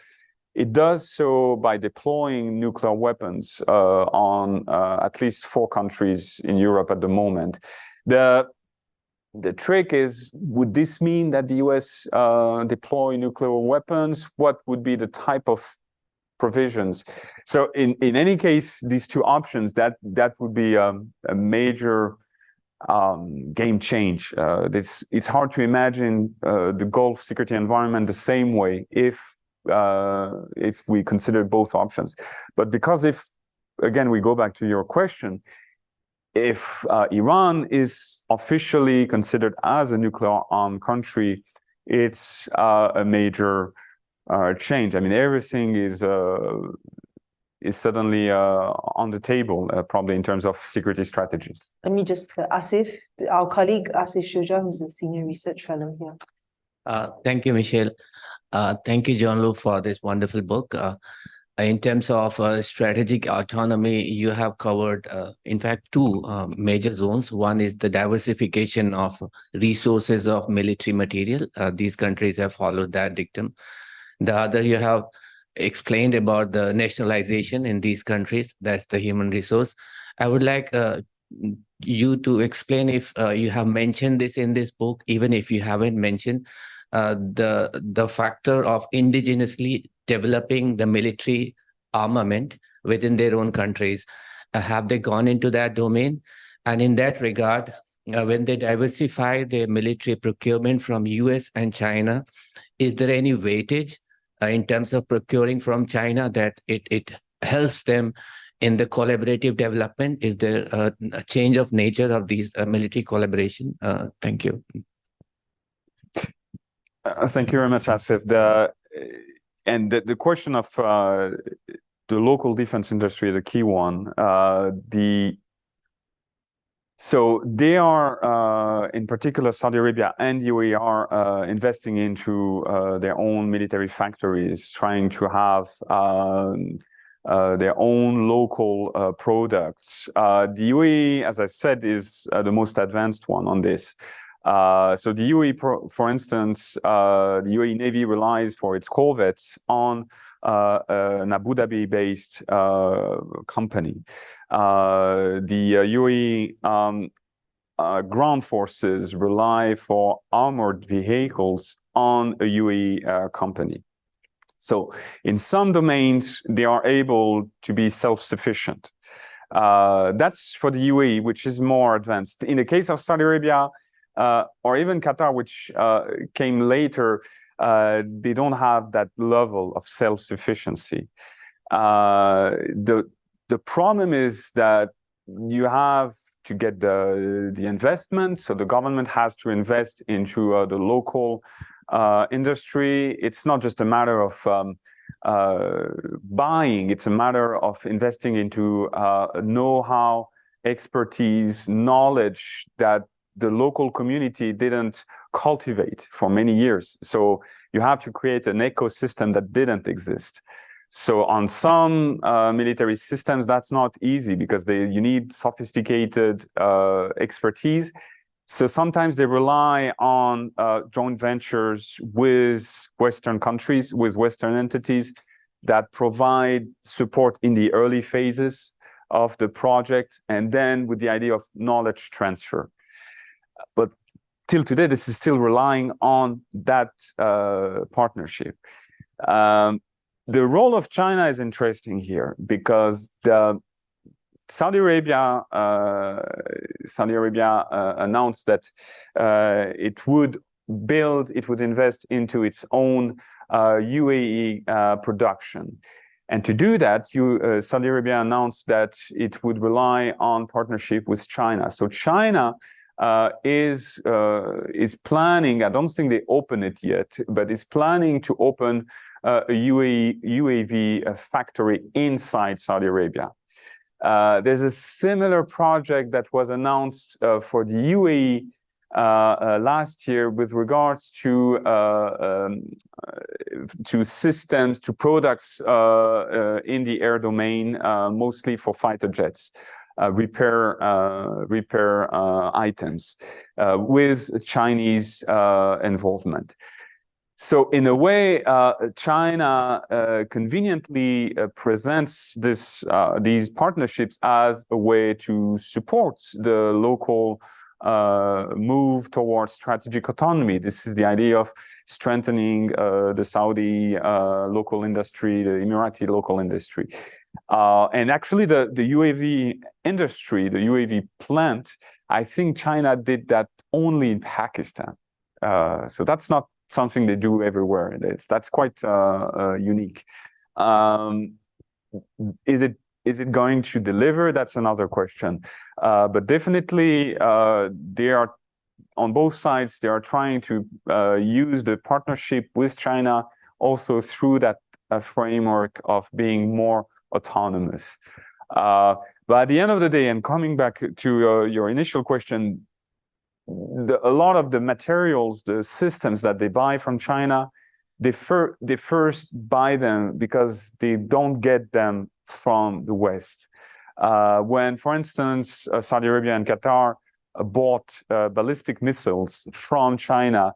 it does so by deploying nuclear weapons on at least 4 countries in Europe at the moment. The trick is, would this mean that the US deploy nuclear weapons? What would be the type of provisions? So in any case, these two options, that would be a major game change. It's hard to imagine the Gulf security environment the same way if we consider both options. But because again, we go back to your question, if Iran is officially considered as a nuclear-armed country, it's a major change. I mean, everything is suddenly on the table, probably in terms of security strategies. Let me just, Asif, our colleague Asif Shuja, who's a senior research fellow here. Thank you, Michelle. Thank you, Jean-Loup, for this wonderful book. In terms of strategic autonomy, you have covered, in fact, 2 major zones. One is the diversification of resources of military material. These countries have followed that dictum. The other, you have explained about the nationalization in these countries. That's the human resource. I would like you to explain if you have mentioned this in this book, even if you haven't mentioned the factor of indigenously developing the military armament within their own countries. Have they gone into that domain? And in that regard, when they diversify their military procurement from US and China, is there any weightage in terms of procuring from China that it helps them in the collaborative development? Is there a change of nature of these military collaboration? Thank you. Thank you very much, Asif. The question of the local defense industry is a key one. So they are, in particular, Saudi Arabia and UAE are investing into their own military factories, trying to have their own local products. The UAE, as I said, is the most advanced one on this. So the UAE, for instance, the UAE Navy relies for its corvettes on an Abu Dhabi-based company. The UAE ground forces rely for armored vehicles on a UAE company. So in some domains, they are able to be self-sufficient. That's for the UAE, which is more advanced. In the case of Saudi Arabia, or even Qatar, which came later, they don't have that level of self-sufficiency. The problem is that you have to get the investment, so the government has to invest into the local industry. It's not just a matter of buying, it's a matter of investing into know-how, expertise, knowledge that the local community didn't cultivate for many years. So you have to create an ecosystem that didn't exist. So on some military systems, that's not easy because you need sophisticated expertise. So sometimes they rely on joint ventures with Western countries, with Western entities that provide support in the early phases of the project, and then with the idea of knowledge transfer. But till today, this is still relying on that partnership. The role of China is interesting here because Saudi Arabia announced that it would invest into its own UAE production. And to do that, Saudi Arabia announced that it would rely on partnership with China. So China is planning, I don't think they open it yet, but is planning to open a UAV factory inside Saudi Arabia. There's a similar project that was announced for the UAE last year with regards to systems, to products in the air domain, mostly for fighter jets, repair items, with Chinese involvement. So in a way, China conveniently presents these partnerships as a way to support the local move towards strategic autonomy. This is the idea of strengthening the Saudi local industry, the Emirati local industry. And actually the UAV industry, the UAV plant, I think China did that only in Pakistan. So that's not something they do everywhere. That's quite unique. Is it going to deliver? That's another question. But definitely, they are on both sides. They are trying to use the partnership with China also through that framework of being more autonomous. But at the end of the day, and coming back to your initial question, a lot of the materials, the systems that they buy from China, they first buy them because they don't get them from the West. When, for instance, Saudi Arabia and Qatar bought ballistic missiles from China,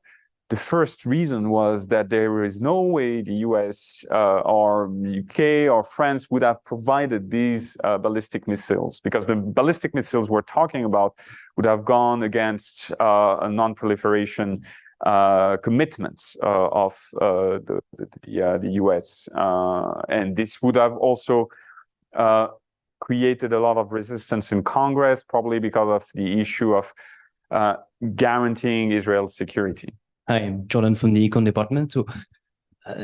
the first reason was that there is no way the US or UK or France would have provided these ballistic missiles, because the ballistic missiles we're talking about would have gone against a non-proliferation commitments of the US. And this would have also created a lot of resistance in Congress, probably because of the issue of guaranteeing Israel's security. Hi, I'm Jordan from the Econ Department. So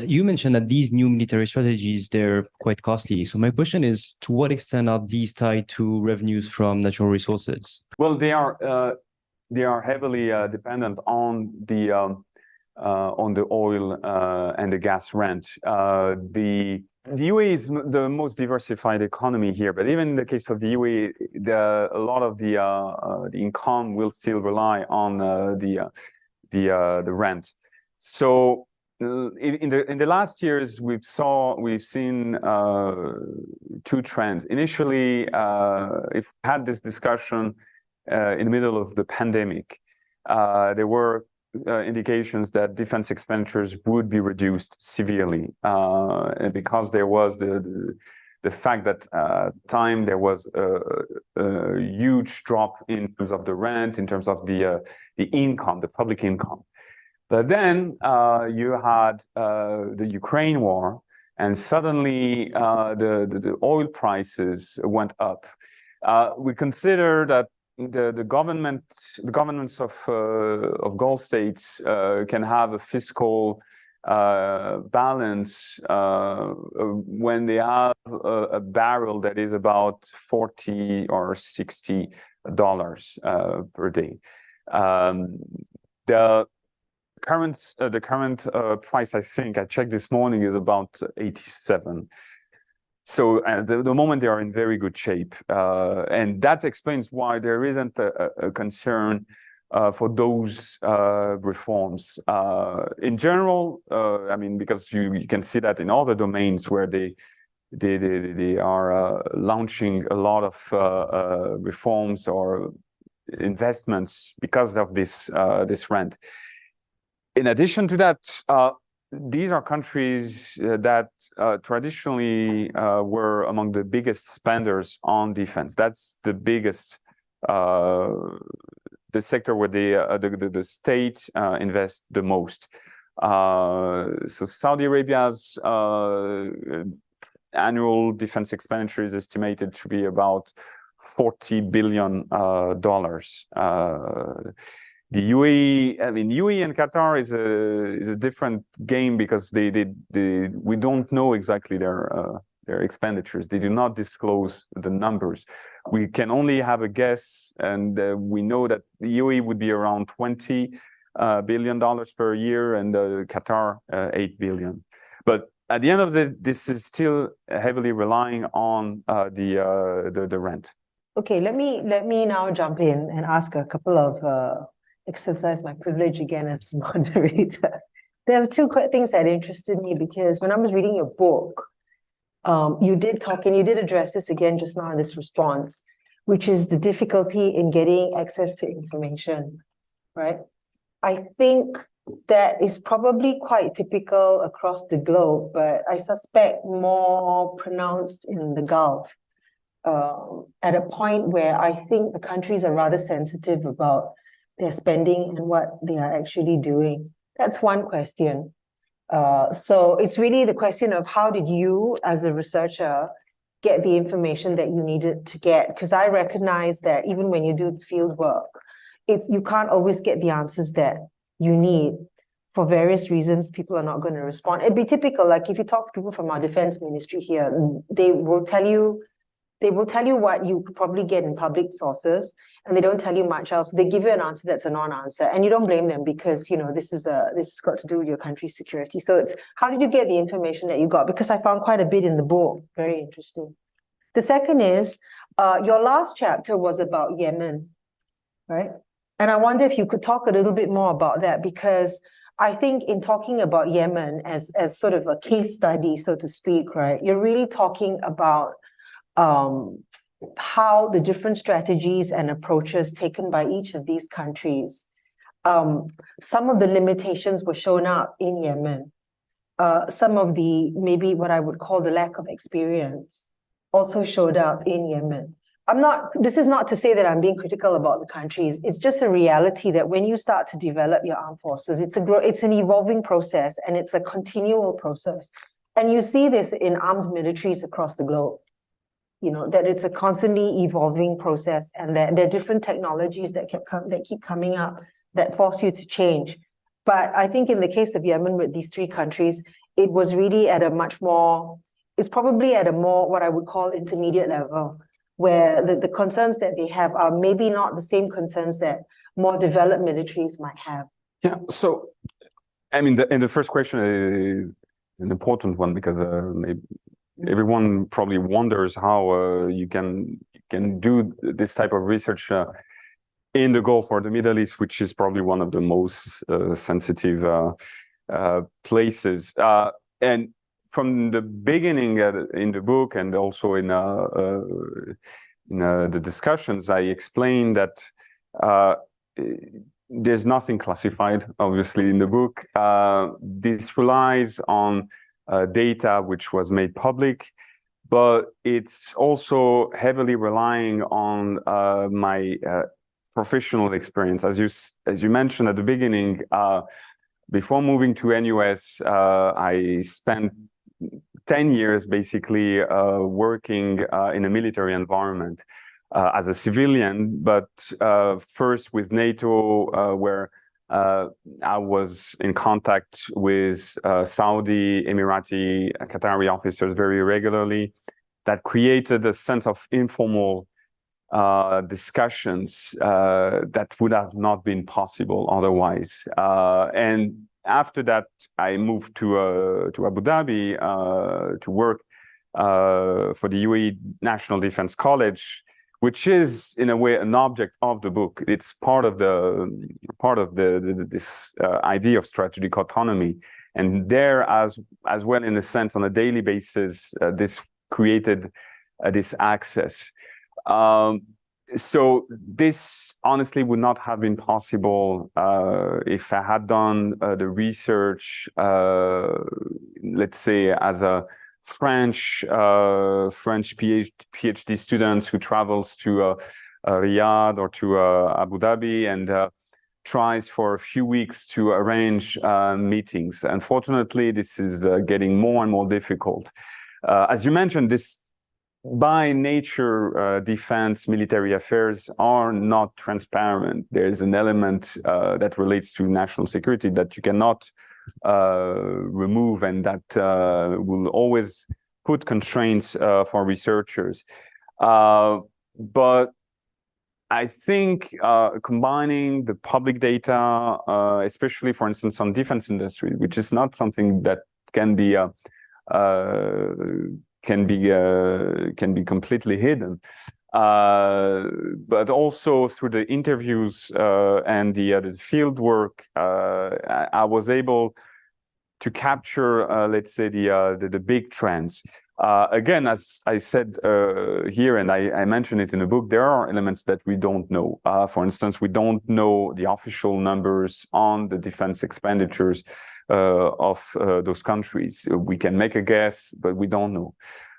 you mentioned that these new military strategies, they're quite costly. So my question is, to what extent are these tied to revenues from natural resources? Well, they are heavily dependent on the oil and the gas rent. The UAE is the most diversified economy here, but even in the case of the UAE, a lot of the income will still rely on the rent. So in the last years, we've seen two trends. Initially, if we had this discussion in the middle of the pandemic, there were indications that defense expenditures would be reduced severely, because there was the fact that there was a huge drop in terms of the rent, in terms of the income, the public income. But then you had the Ukraine war, and suddenly the oil prices went up. We consider that the governments of Gulf states can have a fiscal balance when they have a barrel that is about $40 or $60 per day. The current price, I think I checked this morning, is about 87. So at the moment they are in very good shape, and that explains why there isn't a concern for those reforms. In general, I mean, because you can see that in other domains where they are launching a lot of reforms or investments because of this rent. In addition to that, these are countries that traditionally were among the biggest spenders on defense. That's the biggest, the sector where the state invests the most. So Saudi Arabia's annual defense expenditure is estimated to be about $40 billion. The UAE, I mean, UAE and Qatar is a different game because we don't know exactly their expenditures. They do not disclose the numbers. We can only have a guess, and we know that the UAE would be around $20 billion per year, and Qatar $8 billion. But at the end of this is still heavily relying on the rent. Okay, let me now jump in and ask a couple of exercise my privilege again as moderator. There are two things that interested me, because when I was reading your book, you did talk, and you did address this again just now in this response, which is the difficulty in getting access to information, right? I think that is probably quite typical across the globe, but I suspect more pronounced in the Gulf, at a point where I think the countries are rather sensitive about their spending and what they are actually doing. That's one question. So it's really the question of how did you, as a researcher, get the information that you needed to get? Because I recognize that even when you do the field work, you can't always get the answers that you need. For various reasons, people are not going to respond. It'd be typical, like if you talk to people from our defense ministry here, they will tell you what you could probably get in public sources, and they don't tell you much else. They give you an answer that's a non-answer, and you don't blame them because, you know, this has got to do with your country's security. So it's, how did you get the information that you got? Because I found quite a bit in the book. Very interesting. The second is, your last chapter was about Yemen, right? And I wonder if you could talk a little bit more about that, because I think in talking about Yemen as sort of a case study, so to speak, right, you're really talking about how the different strategies and approaches taken by each of these countries, some of the limitations were shown up in Yemen. Some of the, maybe what I would call the lack of experience, also showed up in Yemen. This is not to say that I'm being critical about the countries. It's just a reality that when you start to develop your armed forces, it's an evolving process, and it's a continual process. And you see this in armed militaries across the globe. that it's a constantly evolving process, and that there are different technologies that keep coming up that force you to change. But I think in the case of Yemen with these three countries, it was really at a much more, it's probably at a more what I would call intermediate level, where the concerns that they have are maybe not the same concerns that more developed militaries might have. Yeah, so I mean, the first question is an important one, because everyone probably wonders how you can do this type of research in the Gulf or the Middle East, which is probably one of the most sensitive places. And from the beginning in the book, and also in the discussions, I explained that there's nothing classified, obviously, in the book. This relies on data which was made public, but it's also heavily relying on my professional experience. As you mentioned at the beginning, before moving to NUS, I spent 10 years basically working in a military environment as a civilian, but first with NATO, where I was in contact with Saudi, Emirati, Qatari officers very regularly. That created a sense of informal discussions that would have not been possible otherwise. And after that, I moved to Abu Dhabi to work for the UAE National Defense College, which is in a way an object of the book. It's part of this idea of strategic autonomy, and there as well, in a sense, on a daily basis, this created this access. So this honestly would not have been possible if I had done the research, let's say, as a French PhD student who travels to Riyadh or to Abu Dhabi and tries for a few weeks to arrange meetings. Unfortunately, this is getting more and more difficult. As you mentioned, this by nature, defense, military affairs are not transparent. There's an element that relates to national security that you cannot remove, and that will always put constraints for researchers. But I think combining the public data, especially, for instance, on defense industry, which is not something that can be completely hidden, but also through the interviews and the field work, I was able to capture, let's say, the big trends. Again, as I said here, and I mentioned it in the book, there are elements that we don't know. For instance, we don't know the official numbers on the defense expenditures of those countries. We can make a guess, but we don't know.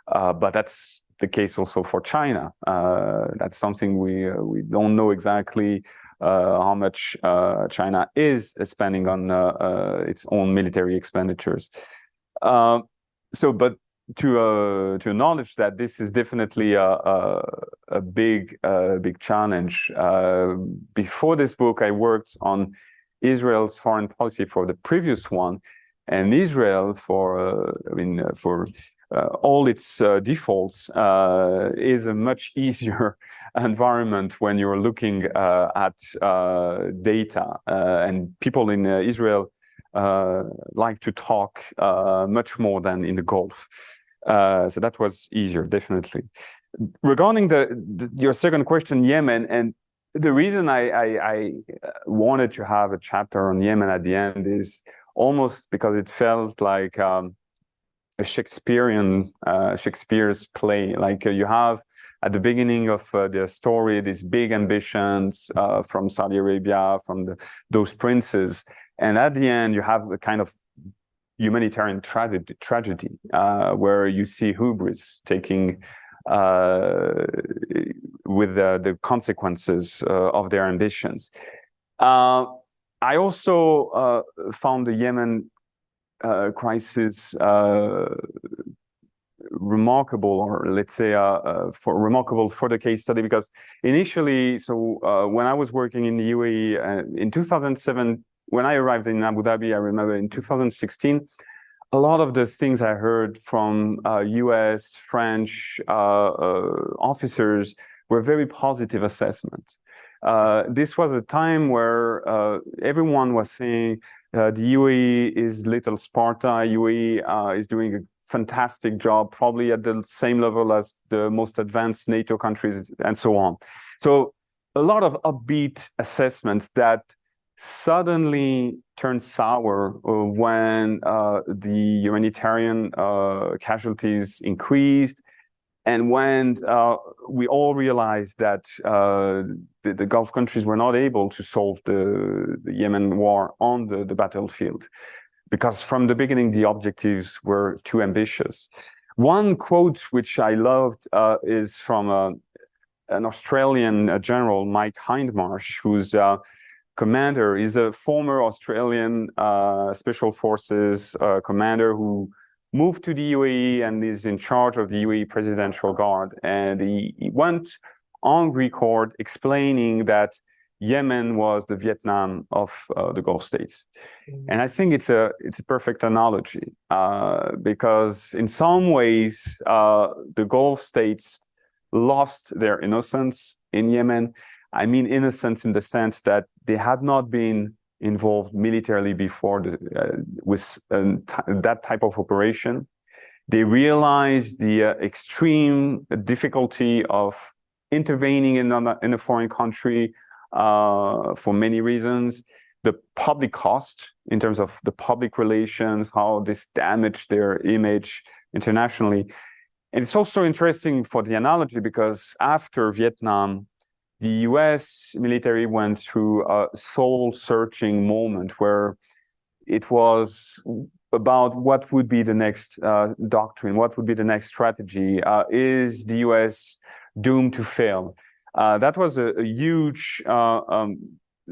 But that's the case also for China. That's something we don't know exactly how much China is spending on its own military expenditures. But to acknowledge that this is definitely a big challenge. Before this book, I worked on Israel's foreign policy for the previous one, and Israel, for all its defaults, is a much easier environment when you're looking at data, and people in Israel like to talk much more than in the Gulf. So that was easier, definitely. Regarding your second question, Yemen, and the reason I wanted to have a chapter on Yemen at the end is almost because it felt like a Shakespeare's play. Like you have at the beginning of the story these big ambitions from Saudi Arabia, from those princes, and at the end you have a kind of humanitarian tragedy where you see hubris taking with the consequences of their ambitions. I also found the Yemen crisis remarkable, or let's say remarkable for the case study, because initially, when I was working in the UAE in 2007, when I arrived in Abu Dhabi, I remember in 2016, a lot of the things I heard from US, French officers were very positive assessments. This was a time where everyone was saying the UAE is little Sparta, UAE is doing a fantastic job, probably at the same level as the most advanced NATO countries, and so on. So a lot of upbeat assessments that suddenly turned sour when the humanitarian casualties increased, and when we all realized that the Gulf countries were not able to solve the Yemen war on the battlefield, because from the beginning the objectives were too ambitious. One quote which I loved is from an Australian general, Mike Hindmarsh, who's commander. Is a former Australian Special Forces commander who moved to the UAE and is in charge of the UAE Presidential Guard. And he went on record explaining that Yemen was the Vietnam of the Gulf states. And I think it's a perfect analogy because in some ways the Gulf states lost their innocence in Yemen. I mean innocence in the sense that they had not been involved militarily before with that type of operation. They realized the extreme difficulty of intervening in a foreign country for many reasons. The public cost in terms of the public relations, how this damaged their image internationally. And it's also interesting for the analogy because after Vietnam, the US military went through a soul-searching moment where it was about what would be the next doctrine, what would be the next strategy. Is the US doomed to fail? That was a huge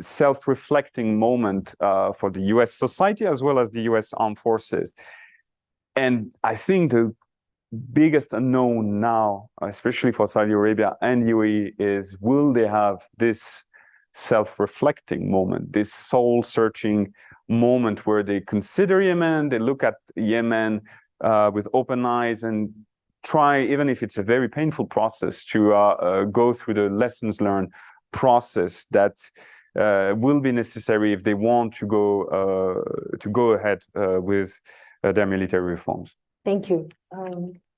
self-reflecting moment for the US society as well as the US armed forces. And I think the biggest unknown now, especially for Saudi Arabia and UAE, is will they have this self-reflecting moment, this soul-searching moment where they consider Yemen, they look at Yemen with open eyes and try, even if it's a very painful process, to go through the lessons learned process that will be necessary if they want to go ahead with their military reforms. Thank you.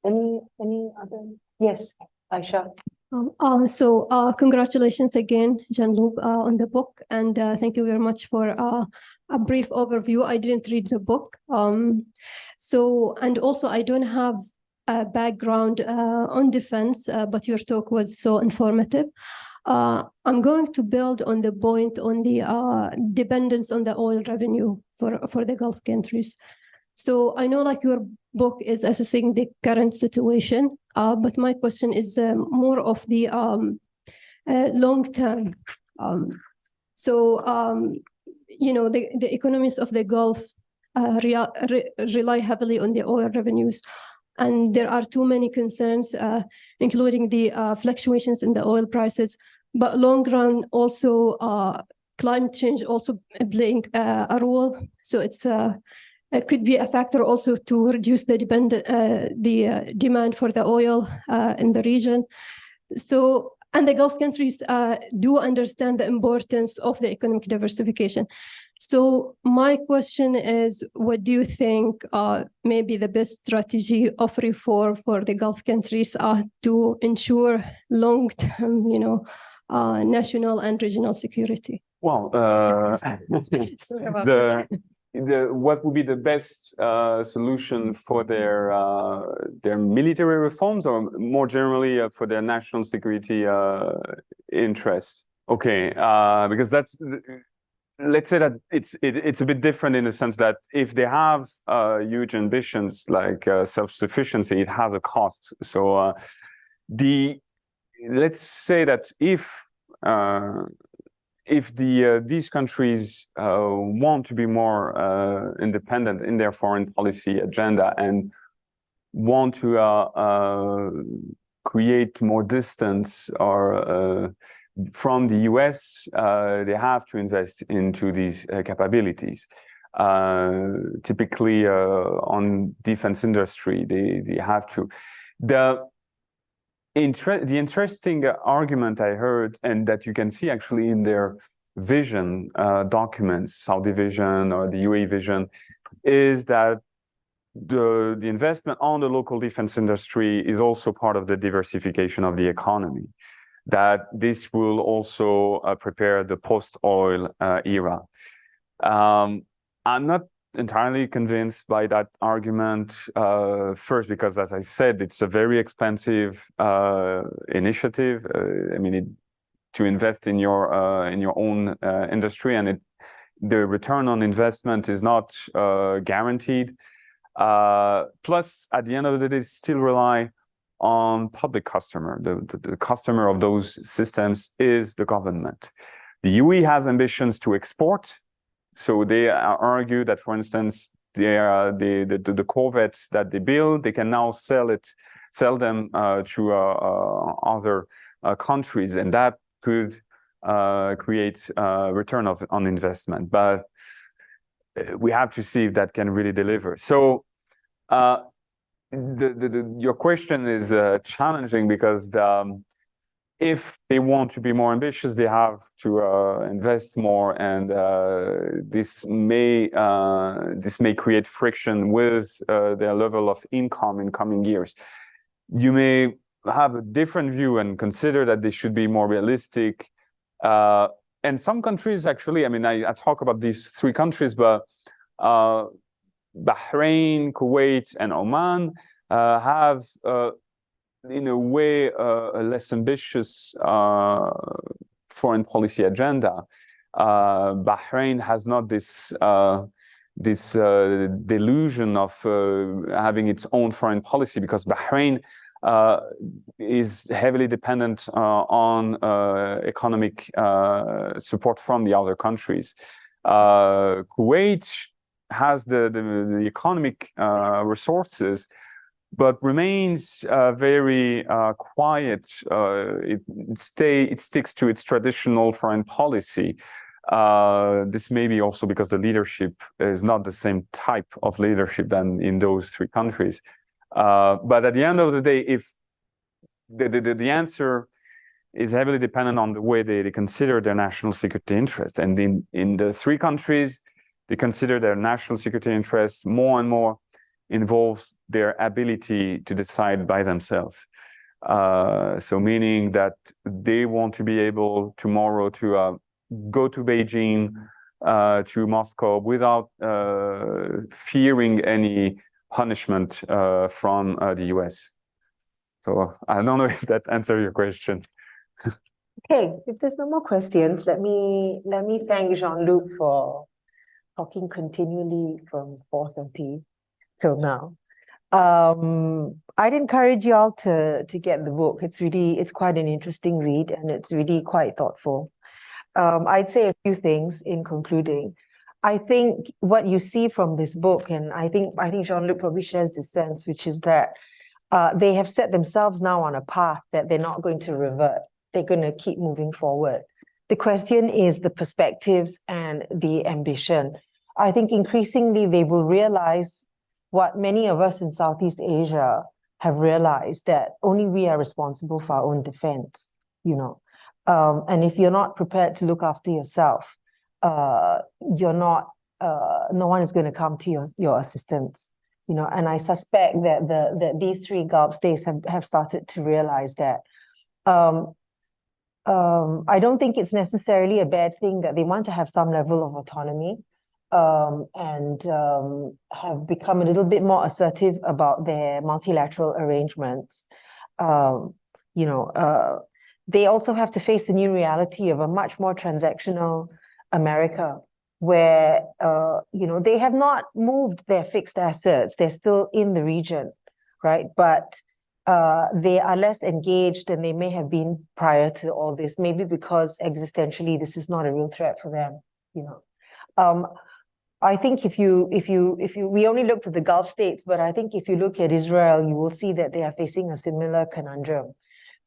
Any other? Yes, Aisha. Congratulations again, Jean-Loup, on the book, and thank you very much for a brief overview. I didn't read the book, and also I don't have a background on defense, but your talk was so informative. I'm going to build on the point on the dependence on the oil revenue for the Gulf countries. So I know like your book is assessing the current situation, but my question is more of the long term. You know, the economies of the Gulf rely heavily on the oil revenues. And there are too many concerns, including the fluctuations in the oil prices, but long run also climate change also playing a role. So it could be a factor also to reduce the demand for the oil in the region. So, and the Gulf countries do understand the importance of the economic diversification. So my question is, what do you think may be the best strategy of reform for the Gulf countries to ensure long-term, you know, national and regional security? Well, what would be the best solution for their military reforms, or more generally for their national security interests? Okay, because that's, let's say that it's a bit different in the sense that if they have huge ambitions like self-sufficiency, it has a cost. So let's say that if these countries want to be more independent in their foreign policy agenda and want to create more distance or from the US, they have to invest into these capabilities. Typically on defense industry, they have to. The interesting argument I heard, and that you can see actually in their vision documents, Saudi vision or the UAE vision, is that the investment on the local defense industry is also part of the diversification of the economy, that this will also prepare the post-oil era. I'm not entirely convinced by that argument. First, because as I said, it's a very expensive initiative. I mean, to invest in your own industry, and the return on investment is not guaranteed. Plus, at the end of the day, still rely on public customer. The customer of those systems is the government. The UAE has ambitions to export. So they argue that, for instance, the Corvettes that they build, they can now sell them to other countries, and that could create return on investment. But we have to see if that can really deliver. So your question is challenging, because if they want to be more ambitious, they have to invest more, and this may create friction with their level of income in coming years. You may have a different view and consider that they should be more realistic. And some countries, actually, I mean, I talk about these three countries, but Bahrain, Kuwait, and Oman have in a way a less ambitious foreign policy agenda. Bahrain has not this delusion of having its own foreign policy, because Bahrain is heavily dependent on economic support from the other countries. Kuwait has the economic resources, but remains very quiet. It sticks to its traditional foreign policy. This may be also because the leadership is not the same type of leadership than in those three countries. But at the end of the day, if the answer is heavily dependent on the way they consider their national security interest, and in the three countries, they consider their national security interests more and more involves their ability to decide by themselves. So meaning that they want to be able tomorrow to go to Beijing, to Moscow, without fearing any punishment from the US. So I don't know if that answers your question. Okay, if there's no more questions, let me thank Jean-Loup for talking continually from 4:30 till now. I'd encourage you all to get the book. It's quite an interesting read, and it's really quite thoughtful. I'd say a few things in concluding. I think what you see from this book, and I think Jean-Loup probably shares this sense, which is that they have set themselves now on a path that they're not going to revert. They're going to keep moving forward. The question is the perspectives and the ambition. I think increasingly they will realize what many of us in Southeast Asia have realized, that only we are responsible for our own defense, you know. And if you're not prepared to look after yourself, you're not, no one is going to come to your assistance, you know. And I suspect that these three Gulf states have started to realize that. I don't think it's necessarily a bad thing that they want to have some level of autonomy, and have become a little bit more assertive about their multilateral arrangements. You know, they also have to face the new reality of a much more transactional America, where you know, they have not moved their fixed assets. They're still in the region, right? But they are less engaged than they may have been prior to all this, maybe because existentially this is not a real threat for them, you know. I think if you we only looked at the Gulf states, but I think if you look at Israel, you will see that they are facing a similar conundrum.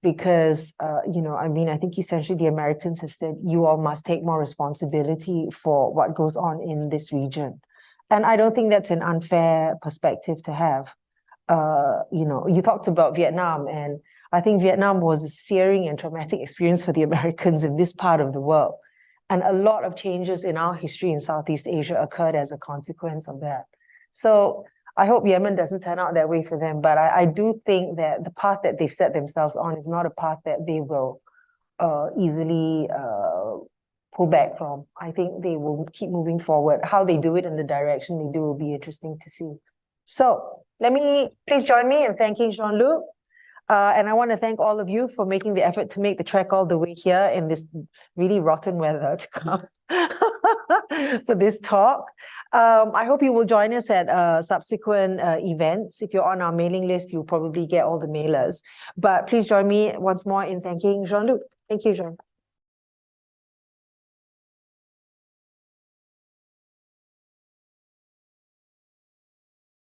Because, I mean, I think essentially the Americans have said, you all must take more responsibility for what goes on in this region. And I don't think that's an unfair perspective to have. You talked about Vietnam, and I think Vietnam was a searing and traumatic experience for the Americans in this part of the world. And a lot of changes in our history in Southeast Asia occurred as a consequence of that. So I hope Yemen doesn't turn out that way for them, but I do think that the path that they've set themselves on is not a path that they will easily pull back from. I think they will keep moving forward. How they do it and the direction they do will be interesting to see. So please join me in thanking Jean-Loup. And I want to thank all of you for making the effort to make the trek all the way here in this really rotten weather to come for this talk. I hope you will join us at subsequent events. If you're on our mailing list, you'll probably get all the mailers. But please join me once more in thanking Jean-Loup. Thank you, Jean.